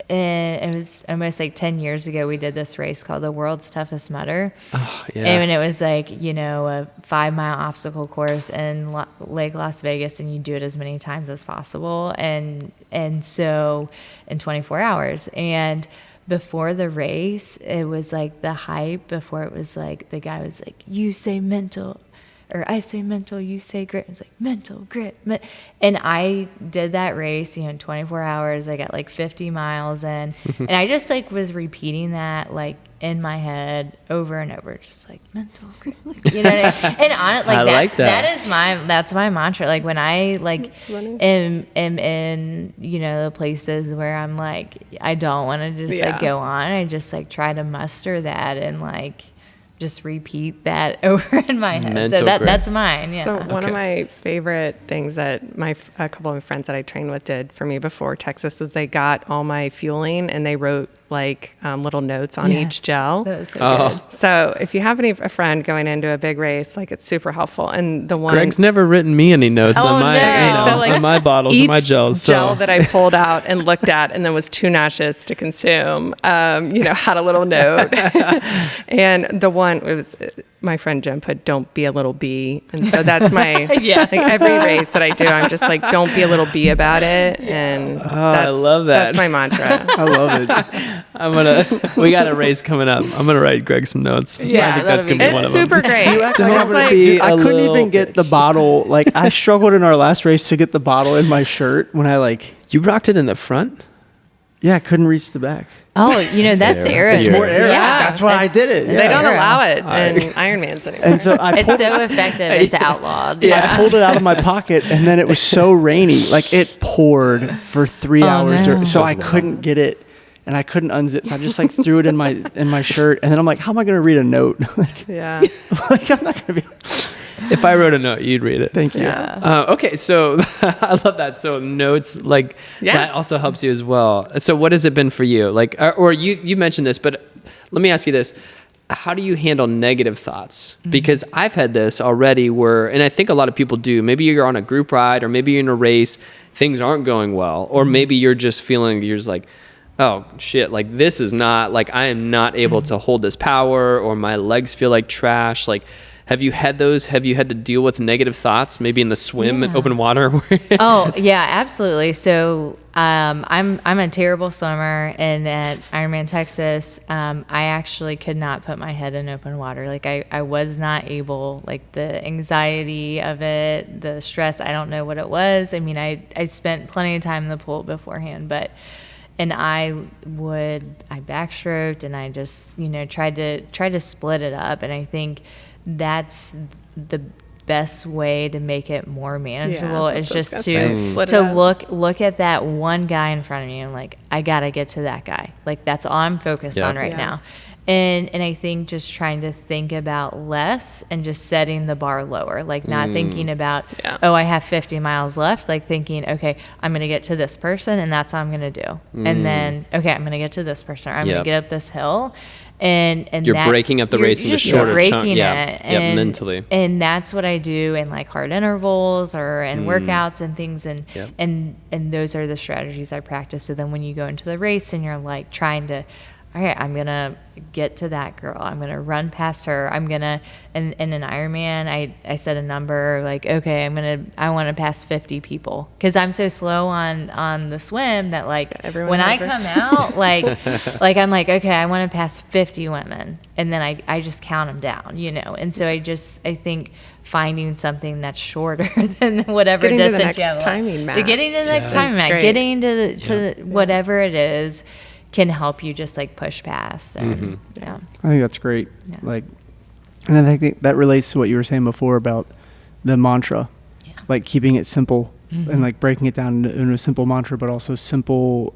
it was almost like 10 years ago, we did this race called the World's Toughest Mudder. Oh, yeah. And it was like, a 5-mile obstacle course in Lake Las Vegas, and you do it as many times as possible. And so in 24 hours. And before the race, it was like the hype before it was like, the guy was like, you say mental, or I say mental, you say grit. It's like mental, grit. And I did that race, in 24 hours. I got like 50 miles in. And I just like was repeating that like in my head over and over, just like mental, grit. You know what I mean? And on it, like that's my mantra. Like when I like am in, the places where I'm like, I don't want to just like go on. I just like try to muster that and like just repeat that over in my head. Mental so that's mine. Yeah. So one of my favorite things that a couple of my friends that I trained with did for me before Texas was they got all my fueling and they wrote like little notes on each gel. That was so good. So if you have a friend going into a big race, like it's super helpful. And the one Greg's never written me any notes on my So, like, on my bottles and my gels. Gel that I pulled out and looked at and then was too nauseous to consume, had a little note. And the one, it was my friend Jim put, don't be a little bee. And so that's my, like every race that I do, I'm just like, don't be a little bee about it. And I love that. That's my mantra. I love it. We got a race coming up. I'm going to write Greg some notes. Yeah, I think that's going to be one of them. It's super great. You act like I'm gonna be I couldn't even get the bottle. Like I struggled in our last race to get the bottle in my shirt when I like. You rocked it in the front? Yeah, I couldn't reach the back. Oh, that's era. It's more era. That's why I did it. They don't allow it in Ironmans anymore. And so It's so effective. It's outlawed. I pulled it out of my pocket, and then it was so rainy. Like it poured for 3 hours, no. so I couldn't get it, and I couldn't unzip. So I just like threw it in my shirt, and then I'm like, how am I going to read a note? like I'm not going to be. If I wrote a note, you'd read it. Thank you. Yeah. Okay, so I love that. So notes, like that also helps you as well. So what has it been for you? Like, or you mentioned this, but let me ask you this. How do you handle negative thoughts? Because I've had this already where, and I think a lot of people do, maybe you're on a group ride or maybe you're in a race, things aren't going well, or maybe you're just you're just like, oh shit, like this is not, like I am not able to hold this power, or my legs feel like trash. Like, have you had those? Have you had to deal with negative thoughts, maybe in the swim in open water? Oh yeah, absolutely. So I'm a terrible swimmer, and at Ironman Texas, I actually could not put my head in open water. Like I was not able, like the anxiety of it, the stress, I don't know what it was. I mean, I spent plenty of time in the pool beforehand, and I backstroked and I just, tried to split it up. And I think that's best way to make it more manageable is that's just what I was gonna say. Split it to up. look at that one guy in front of you and like, I gotta get to that guy. Like that's all I'm focused on right now. And I think just trying to think about less and just setting the bar lower, like not thinking about, oh, I have 50 miles left, like thinking, okay, I'm going to get to this person and that's all I'm going to do. And then, okay, I'm going to get to this person. Or I'm going to get up this hill. And you're breaking up the race into shorter chunks. And mentally. And that's what I do in like hard intervals or in workouts and things. And those are the strategies I practice. So then when you go into the race and you're like trying to, all right, I'm going to get to that girl. I'm going to run past her. I'm going to, in an Ironman, I set a number like, okay, I want to pass 50 people. Cause I'm so slow on the swim that like when I come out, like I'm like, okay, I want to pass 50 women. And then I just count them down, you know? And so I think finding something that's shorter than whatever getting distance to the next you have. timing mat. Getting to the next timing mat, getting to whatever it is can help you just like push past. And, I think that's great. Like, and I think that relates to what you were saying before about the mantra, like keeping it simple and like breaking it down into a simple mantra, but also simple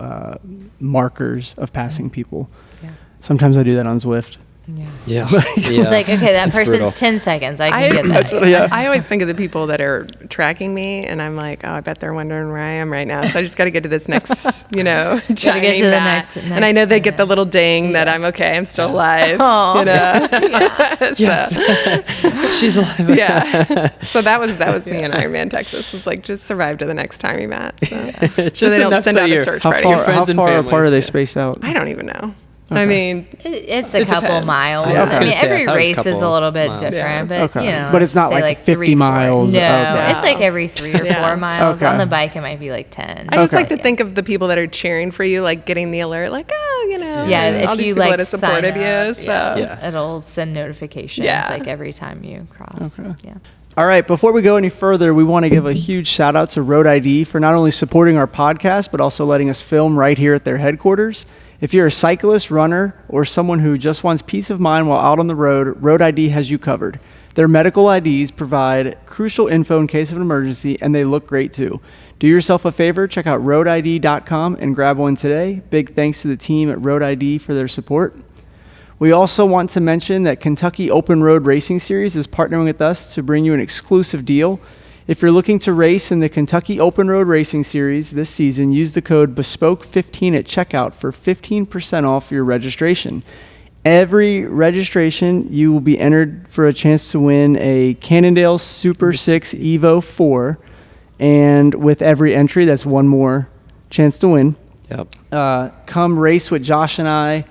markers of passing people. Sometimes I do that on Zwift. It's like, okay, that person's brutal. 10 seconds. I can get that. That's what I always think of the people that are tracking me, and I'm like, oh, I bet they're wondering where I am right now. So I just got to get to this next, gotta get to the next and I know they get the little ding that I'm okay. I'm still alive. You know? Yes. She's alive. So that was me in Ironman Texas. It's like just survive to the next timing mat. So, it's so just they don't enough send so out a you're search how party. far apart are they spaced out? I don't even know. I mean, it's a couple depends. miles. I was I gonna mean, say, every I thought it was a race is couple a little bit miles. different, but you know, but it's not say like 3, 50 miles. No, Okay. it's like every 3 or 4 miles. On the bike, it might be like 10. I just like to think of the people that are cheering for you, like getting the alert, like, oh, you know, if all these you people like that have supported sign you. up, So it'll send notifications like every time you cross. All right, before we go any further, we want to give a huge shout out to Road ID for not only supporting our podcast, but also letting us film right here at their headquarters. If you're a cyclist, runner, or someone who just wants peace of mind while out on the road, Road ID has you covered. Their medical IDs provide crucial info in case of an emergency, and they look great too. Do yourself a favor, check out roadid.com and grab one today. Big thanks to the team at Road ID for their support. We also want to mention that Kentucky Open Road Racing Series is partnering with us to bring you an exclusive deal. If you're looking to race in the Kentucky Open Road Racing Series this season, use the code BESPOKE15 at checkout for 15% off your registration. Every registration, you will be entered for a chance to win a Cannondale Super 6 Evo 4. And with every entry, that's one more chance to win. Come race with Josh and I.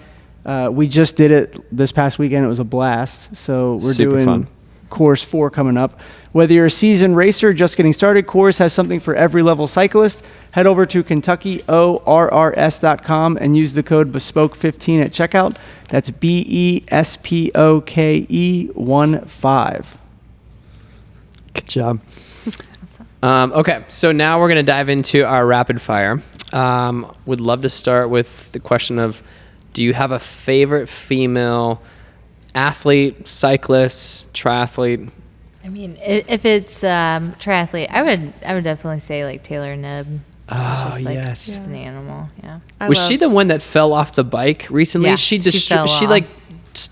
We just did it this past weekend. It was a blast. So we're super doing fun. Course 4 coming up. Whether you're a seasoned racer or just getting started, Course has something for every level cyclist. Head over to KentuckyORRS.com and use the code BESPOKE15 at checkout. That's BESPOKE15. Good job. Okay, so now we're going to dive into our rapid fire. Would love to start with the question of, do you have a favorite female athlete, cyclist, triathlete? I mean, if it's triathlete, I would definitely say like Taylor Knibb. Oh, just, like, yes. Just an animal. Yeah. Was she the one that fell off the bike recently? Yeah, she fell she off. like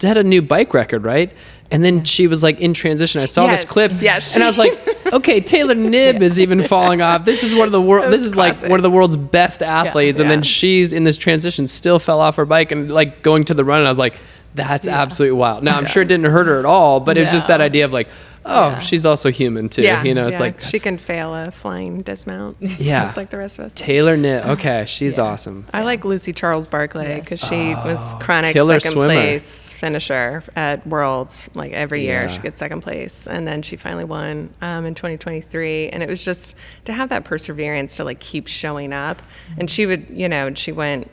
had a new bike record, right? And then she was like in transition. I saw this clip, and I was like, "Okay, Taylor Knibb is even falling off. This is one of the world. This is classic. like one of the world's best athletes." And then she's in this transition, still fell off her bike and like going to the run. And I was like, "That's absolutely wild." Now I'm sure it didn't hurt her at all, but it was just that idea of like, oh, she's also human too. You know, it's like she can fail a flying dismount. Yeah. Just like the rest of us. Taylor Knibb. Okay, she's awesome. I like Lucy Charles Barclay because she was chronic killer second swimmer. place finisher at Worlds. Like every year Yeah. she gets second place, and then she finally won in 2023. And it was just to have that perseverance to like keep showing up. And she would, she went,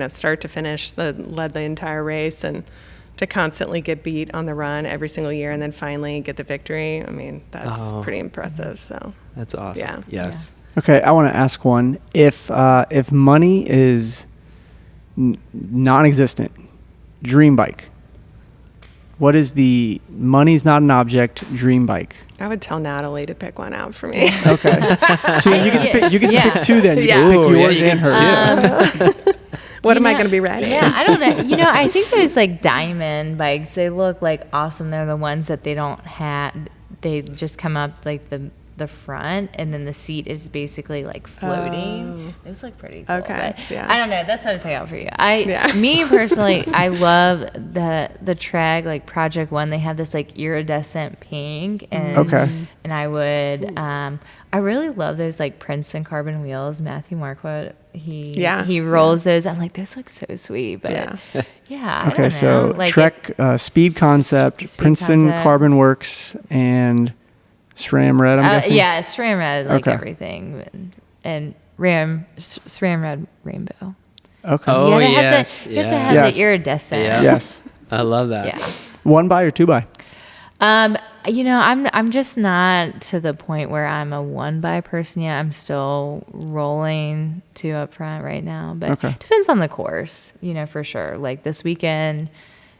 start to finish, led the entire race, and to constantly get beat on the run every single year and then finally get the victory. I mean, that's pretty impressive. So That's awesome. Yeah. Yes. Okay, I want to ask one. If money is non-existent, dream bike, what is the money's not an object dream bike? I would tell Natalie to pick one out for me. Okay. So you get to pick, pick two then. You get to Yeah. pick Ooh, yours yeah, you and can hers. What am I going to be riding? Yeah, I don't know. You know, I think those like diamond bikes, they look like awesome. They're the ones that they don't have. They just come up like the front, and then the seat is basically like floating. Those look pretty cool. Okay, But yeah. I don't know. That's what I'd pick out for you. Yeah. Me personally, I love the Trek like Project One. They have this like iridescent pink, and Okay. and I would I really love those like Princeton carbon wheels. Matthew Marquardt, he rolls those. I'm like, those look so sweet, but Yeah. I Okay, don't know. so Like Trek, Speed Concept, Speed Princeton Concept. Carbon Works, and SRAM Red, I'm guessing? yeah, SRAM Red, like Okay. everything, and SRAM Red Rainbow. Okay. Oh, you have yes. you have to Yeah. have Yes. the iridescent. Yeah. Yes. I love that. Yeah. 1 by or 2 by? You know, I'm just not to the point where I'm a 1 by person yet. I'm still rolling 2 up front right now, but Okay. it depends on the course, you know, for sure. Like this weekend,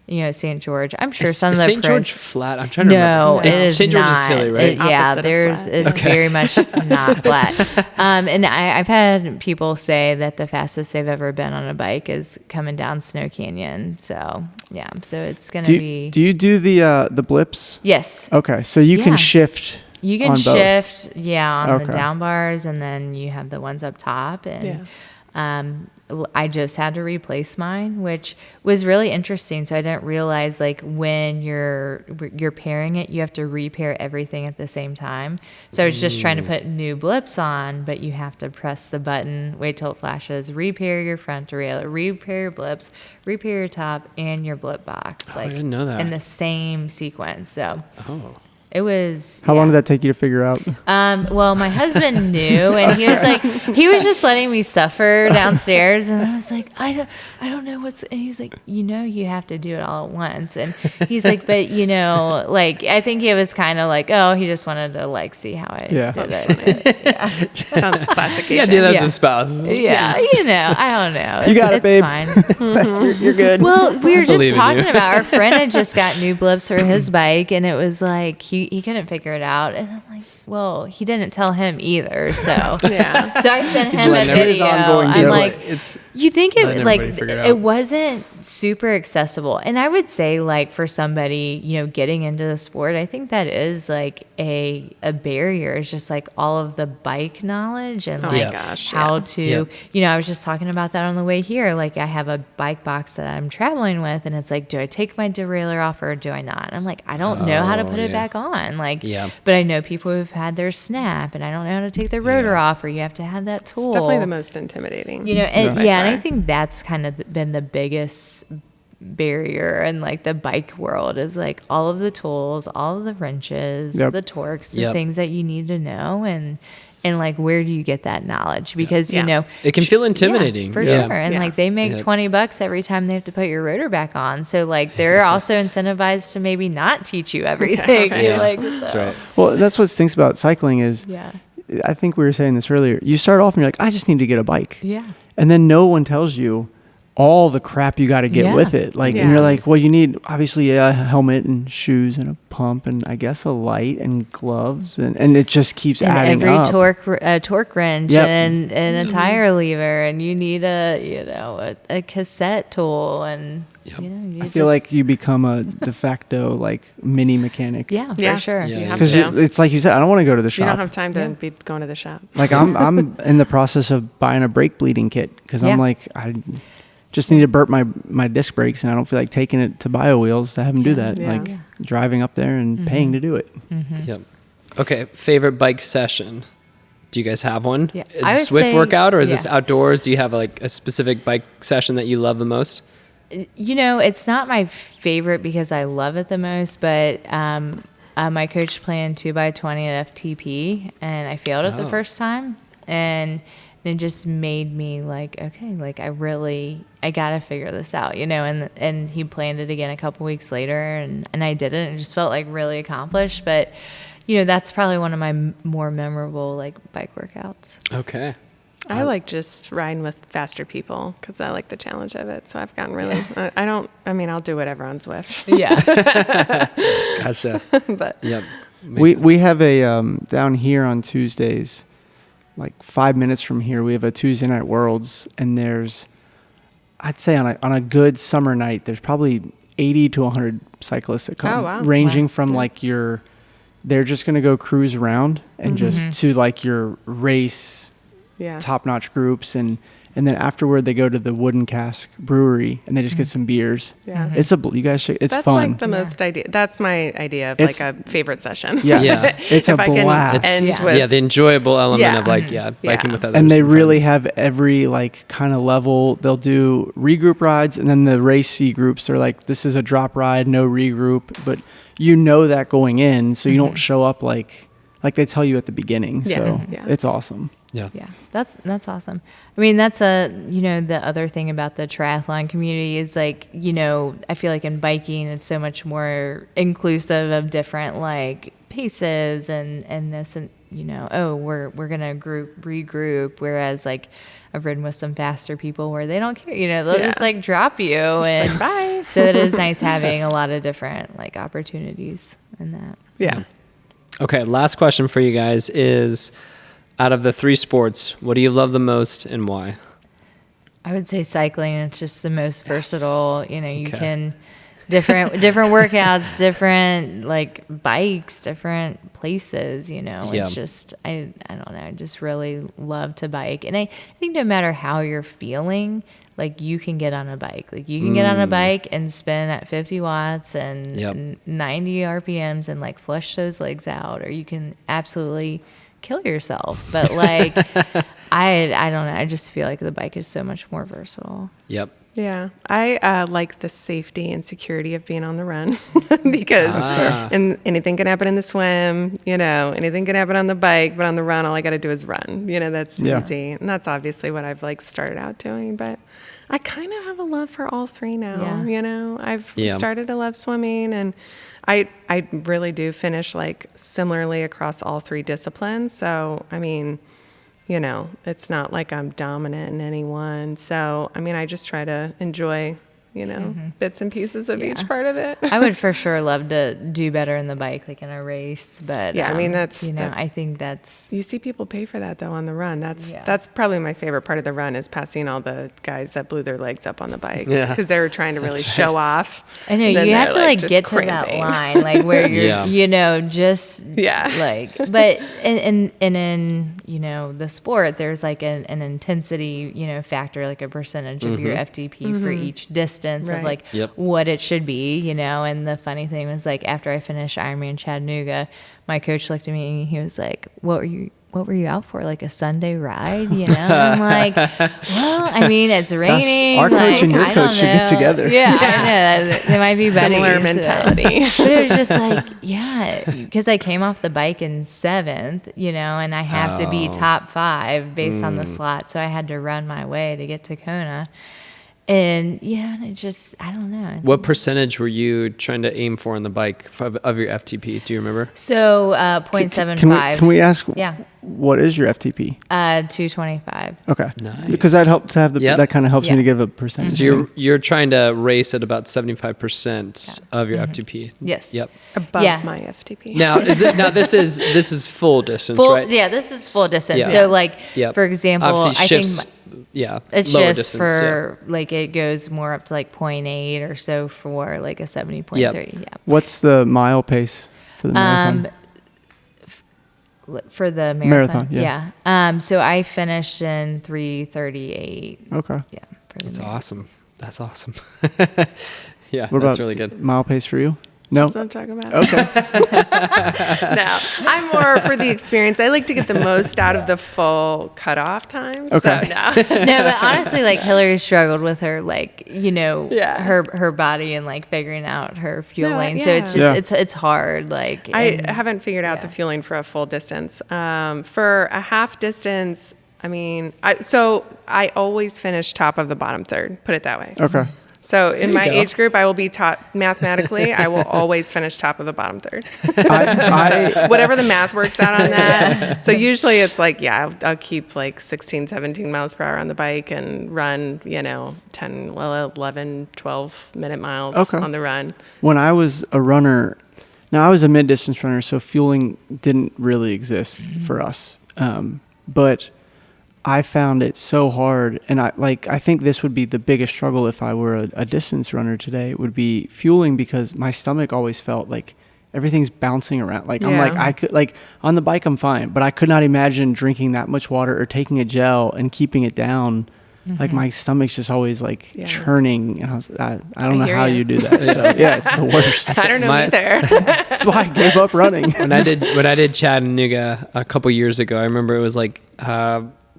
you know, at St. George, I'm sure some of the St. pros- George flat. I'm trying to No, remember. it is St. George not. is hilly, right? Yeah, Opposite of flat. it's very much not flat. And I've had people say that the fastest they've ever been on a bike is coming down Snow Canyon. So yeah, so it's gonna be. Do you do the blips? Yes, Okay, so you can Yeah. shift. you can on both. shift. Yeah, on Okay. the down bars, and then you have the ones up top. And I just had to replace mine, which was really interesting. So I didn't realize like when you're pairing it, you have to repair everything at the same time. So I was just trying to put new blips on, but you have to press the button, wait till it flashes, repair your front derailleur, repair your blips, repair your top and your blip box. I didn't know that. In the same sequence. So Oh. it was. How long did that take you to figure out? Well, my husband knew, and he was just letting me suffer downstairs, and I was like, I don't know what's, and he was like, you know, you have to do it all at once, and he's like, but you know, like, I think it was kind of like, oh, he just wanted to like see how I Yeah. did it. Sounds classic. Yeah, do that Yeah. as a spouse. Yeah, you know, I don't know. You got it, it's babe. fine. You're good. Well, we were believe just in talking you. about our friend had just got new blips for his bike, and it was like he couldn't figure it out, and I'm like, well, he didn't tell him either, so Yeah. so I sent him a letting his video. ongoing I'm joke. like, It's you think letting it like everybody figure it out. it wasn't super accessible, and I would say like for somebody, you know, getting into the sport, I think that is like a barrier. It's just like all of the bike knowledge and Oh like my gosh. how yeah. to, Yep. you know, I was just talking about that on the way here. Like I have a bike box that I'm traveling with, and it's like, do I take my derailleur off or do I not? And I'm like, I don't know how to put it yeah. back on. Like, Yeah. but I know people who've had their snap, and I don't know how to take the rotor off, or you have to have that tool. It's definitely the most intimidating. You know, and by yeah, and I far. think that's kind of been the biggest barrier in like the bike world is like all of the tools, all of the wrenches, Yep. the torques, the Yep. things that you need to know, and like where do you get that knowledge? Because you Yeah. know It can feel intimidating. yeah, for Yeah. sure. And Yeah. like they make Yeah. $20 every time they have to put your rotor back on. So like they're also incentivized to maybe not teach you everything. right. You're Yeah. like, That's so- right. Well, that's what stinks about cycling is, Yeah. I think we were saying this earlier. You start off and you're like, I just need to get a bike. Yeah. And then no one tells you all the crap you got to get Yeah. with it. Like, and Yeah. you're like, well, you need obviously a helmet and shoes and a pump and I guess a light and gloves. And it just keeps And adding every up. torque wrench Yep. and a tire lever, and you need a cassette tool, and Yep. you know, you I feel like you become a de facto like mini mechanic. yeah, Yeah. for sure. Yeah. You have Because to. it's like you said, I don't want to go to the You don't shop. have time to Yeah. be going to the shop. Like I'm in the process of buying a brake bleeding kit because Yeah. I'm like, I just need to burp my disc brakes and I don't feel like taking it to Bio Wheels to have them do that. Yeah. Like Yeah. driving up there and paying to do it. Yep. Okay. Favorite bike session? Do you guys have one? Yeah. Is I it would Swift say- workout or is this yeah. outdoors? Do you have like a specific bike session that you love the most? You know, it's not my favorite because I love it the most, but my coach planned 2x20 at FTP, and I failed it the Oh. first time, and it just made me like, okay, like I gotta figure this out, you know. And he planned it again a couple weeks later, and I did it, and it just felt like really accomplished. But you know, that's probably one of my more memorable like bike workouts. Okay. I like just riding with faster people because I like the challenge of it. So I've gotten really, I'll do whatever on Zwift. Yeah. Gotcha. But Yep. We have a down here on Tuesdays, like 5 minutes from here, we have a Tuesday night Worlds, and there's, I'd say on a good summer night, there's probably 80 to 100 cyclists that come, Oh, wow. ranging Wow. from Yeah. like they're just going to go cruise around and just to like your race yeah. top-notch groups, and then afterward they go to the Wooden Cask Brewery and they just get some beers. Yeah. You guys should, it's That's fun. like the most idea. That's my idea of It's- like a favorite session. Yeah. Yeah. It's a If I can blast. end Yeah. with, the enjoyable element Yeah. of biking Yeah. with others. And they really friends. have every like kind of level. They'll do regroup rides, and then the race C groups are like, this is a drop ride, no regroup, but you know that going in, so you don't show up like they tell you at the beginning. Yeah. So Yeah. it's awesome. Yeah. Yeah, that's awesome. I mean, that's the other thing about the triathlon community is like, I feel like in biking, it's so much more inclusive of different like paces and this, and, we're going to regroup. Whereas like I've ridden with some faster people where they don't care, they'll Yeah. just like drop you and like, bye. So it is nice having a lot of different like opportunities in that. yeah. Okay, last question for you guys is, out of the 3 sports, what do you love the most and why? I would say cycling. It's just the most versatile. You Okay. can different workouts, different like bikes, different places. Yeah. It's just I don't know. I just really love to bike, and I think no matter how you're feeling, like you can get on a bike. Like you can get on a bike and spin at 50 watts and Yep. 90 RPMs and like flush those legs out, or you can absolutely kill yourself. But like I don't know, I just feel like the bike is so much more versatile. Yep. Yeah, I like the safety and security of being on the run because and anything can happen in the swim, anything can happen on the bike, but on the run, all I got to do is run. That's easy. And that's obviously what I've like started out doing, but I kind of have a love for all 3 now. Yeah. I've Yeah. started to love swimming, and I really do finish like similarly across all 3 disciplines. So, I mean, it's not like I'm dominant in any one. So, I mean, I just try to enjoy, bits and pieces of each part of it. I would for sure love to do better in the bike, like in a race. But Yeah, I mean, that's- I think that's You see people pay for that though on the run. That's Yeah. that's probably my favorite part of the run is passing all the guys that blew their legs up on the bike Yeah. because they were trying to really show off. I know Then you have to they're, like just get to that cramping. line, like where you're, Yeah. just Yeah. like. But in the sport, there's like an intensity, factor, like a percentage of your FTP for each distance of Right. like Yep. what it should be, And the funny thing was like after I finished Ironman Chattanooga, my coach looked at me and he was like, "What were you out for? Like a Sunday ride, And I'm like, well, I mean, it's raining. our coach like, and your I don't coach should get know." together. Yeah, I know. They might be Similar buddies, mentality. But it was just like, because I came off the bike in 7th, and I have to be top 5 based on the slot. So I had to run my way to get to KONA. And it just, I don't know. What percentage were you trying to aim for on the bike of your FTP? Do you remember? So 0.75. Can we ask? Yeah. What is your FTP? 225. Okay. Nice. Because that helps to have Yep. that kind of helps me Yeah. to give a percentage. So you're trying to race at about 75% of your FTP. Yes. Yep. Above Yeah. my FTP. Now this is full distance, Full, right? Yeah, this is full distance. Yeah. So like, Yep. for example, Obviously I think shifts. it's lower just distance, for like it goes more up to like 0.8 or so for like a 70.3. Yep. Yeah. What's the mile pace for the marathon? For the Marathon, marathon. yeah. So I finished in 3:38. Okay. Yeah. For the That's marathon. awesome. That's awesome. Yeah, What that's about really good. mile pace for you? No. Let's not talk about it. Okay. No, I'm more for the experience. I like to get the most out of the full cutoff times. Okay. So no. No, but honestly, like Hillary struggled with her, like, Yeah. her body and like figuring out her fuel No, lane. So yeah. it's just, it's hard. Like, I haven't figured out the yeah. fueling for a full distance. For a half distance, I mean, I always finish top of the bottom third. Put it that way. Okay. So in you my go. age group, I will be top mathematically. I will always finish top of the bottom third. I Whatever the math works out on that. So usually it's like, I'll keep like 16, 17 miles per hour on the bike and run, 10, 11, 12-minute miles on the run. when I was a runner, now I was a mid-distance runner, so fueling didn't really exist for us. But I found it so hard, and I think this would be the biggest struggle if I were a distance runner today, would be fueling, because my stomach always felt like everything's bouncing around. Like I'm like, I could, like on the bike I'm fine, but I could not imagine drinking that much water or taking a gel and keeping it down. Like my stomach's just always like churning, and I don't know how you do that. So it's the worst. I don't know either. That's why I gave up running. when I did Chattanooga a couple years ago, I remember it was like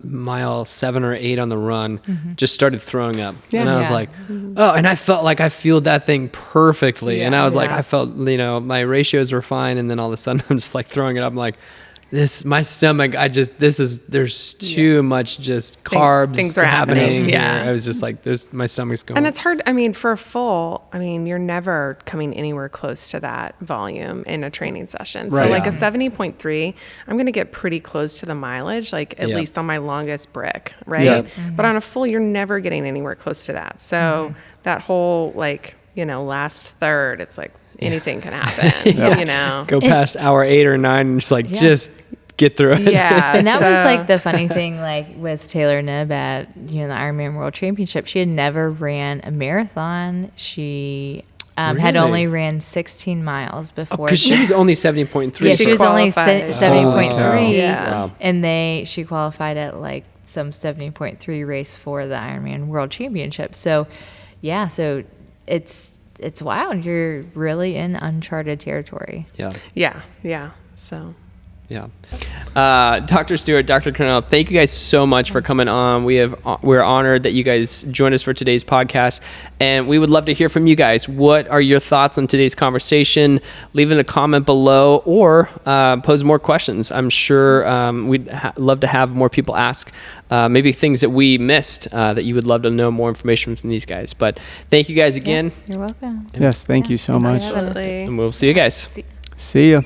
mile 7 or 8 on the run, just started throwing up. And I was like, oh, and I felt like I fueled that thing perfectly. And I was like, I felt, my ratios were fine. And then all of a sudden I'm just like throwing it up. I'm like, my stomach, there's too much just carbs Things are happening. Yeah. I was just like, my stomach's going. And it's hard. For a full, you're never coming anywhere close to that volume in a training session. So like a 70.3, I'm going to get pretty close to the mileage, like at least on my longest brick, right? Yep. But on a full, you're never getting anywhere close to that. So that whole last third, it's like anything can happen, Go past hour 8 or 9 and just get through it. Yeah. And that was like the funny thing, like with Taylor Nibb at the Ironman World Championship. She had never ran a marathon. She had only ran 16 miles before. Because she was only 70.3. Yeah, she was only 70.3. Yeah. Wow. And she qualified at like some 70.3 race for the Ironman World Championship. So, so it's wild. You're really in uncharted territory. Yeah. So. Yeah. Dr. Stewart, Dr. Cornell, thank you guys so much for coming on. We're honored that you guys joined us for today's podcast, and we would love to hear from you guys. What are your thoughts on today's conversation? Leave in a comment below, or pose more questions. I'm sure we'd love to have more people ask maybe things that we missed that you would love to know more information from these guys. But thank you guys again. You're welcome. Yes, thank you so much. Absolutely. And we'll see you guys. See ya.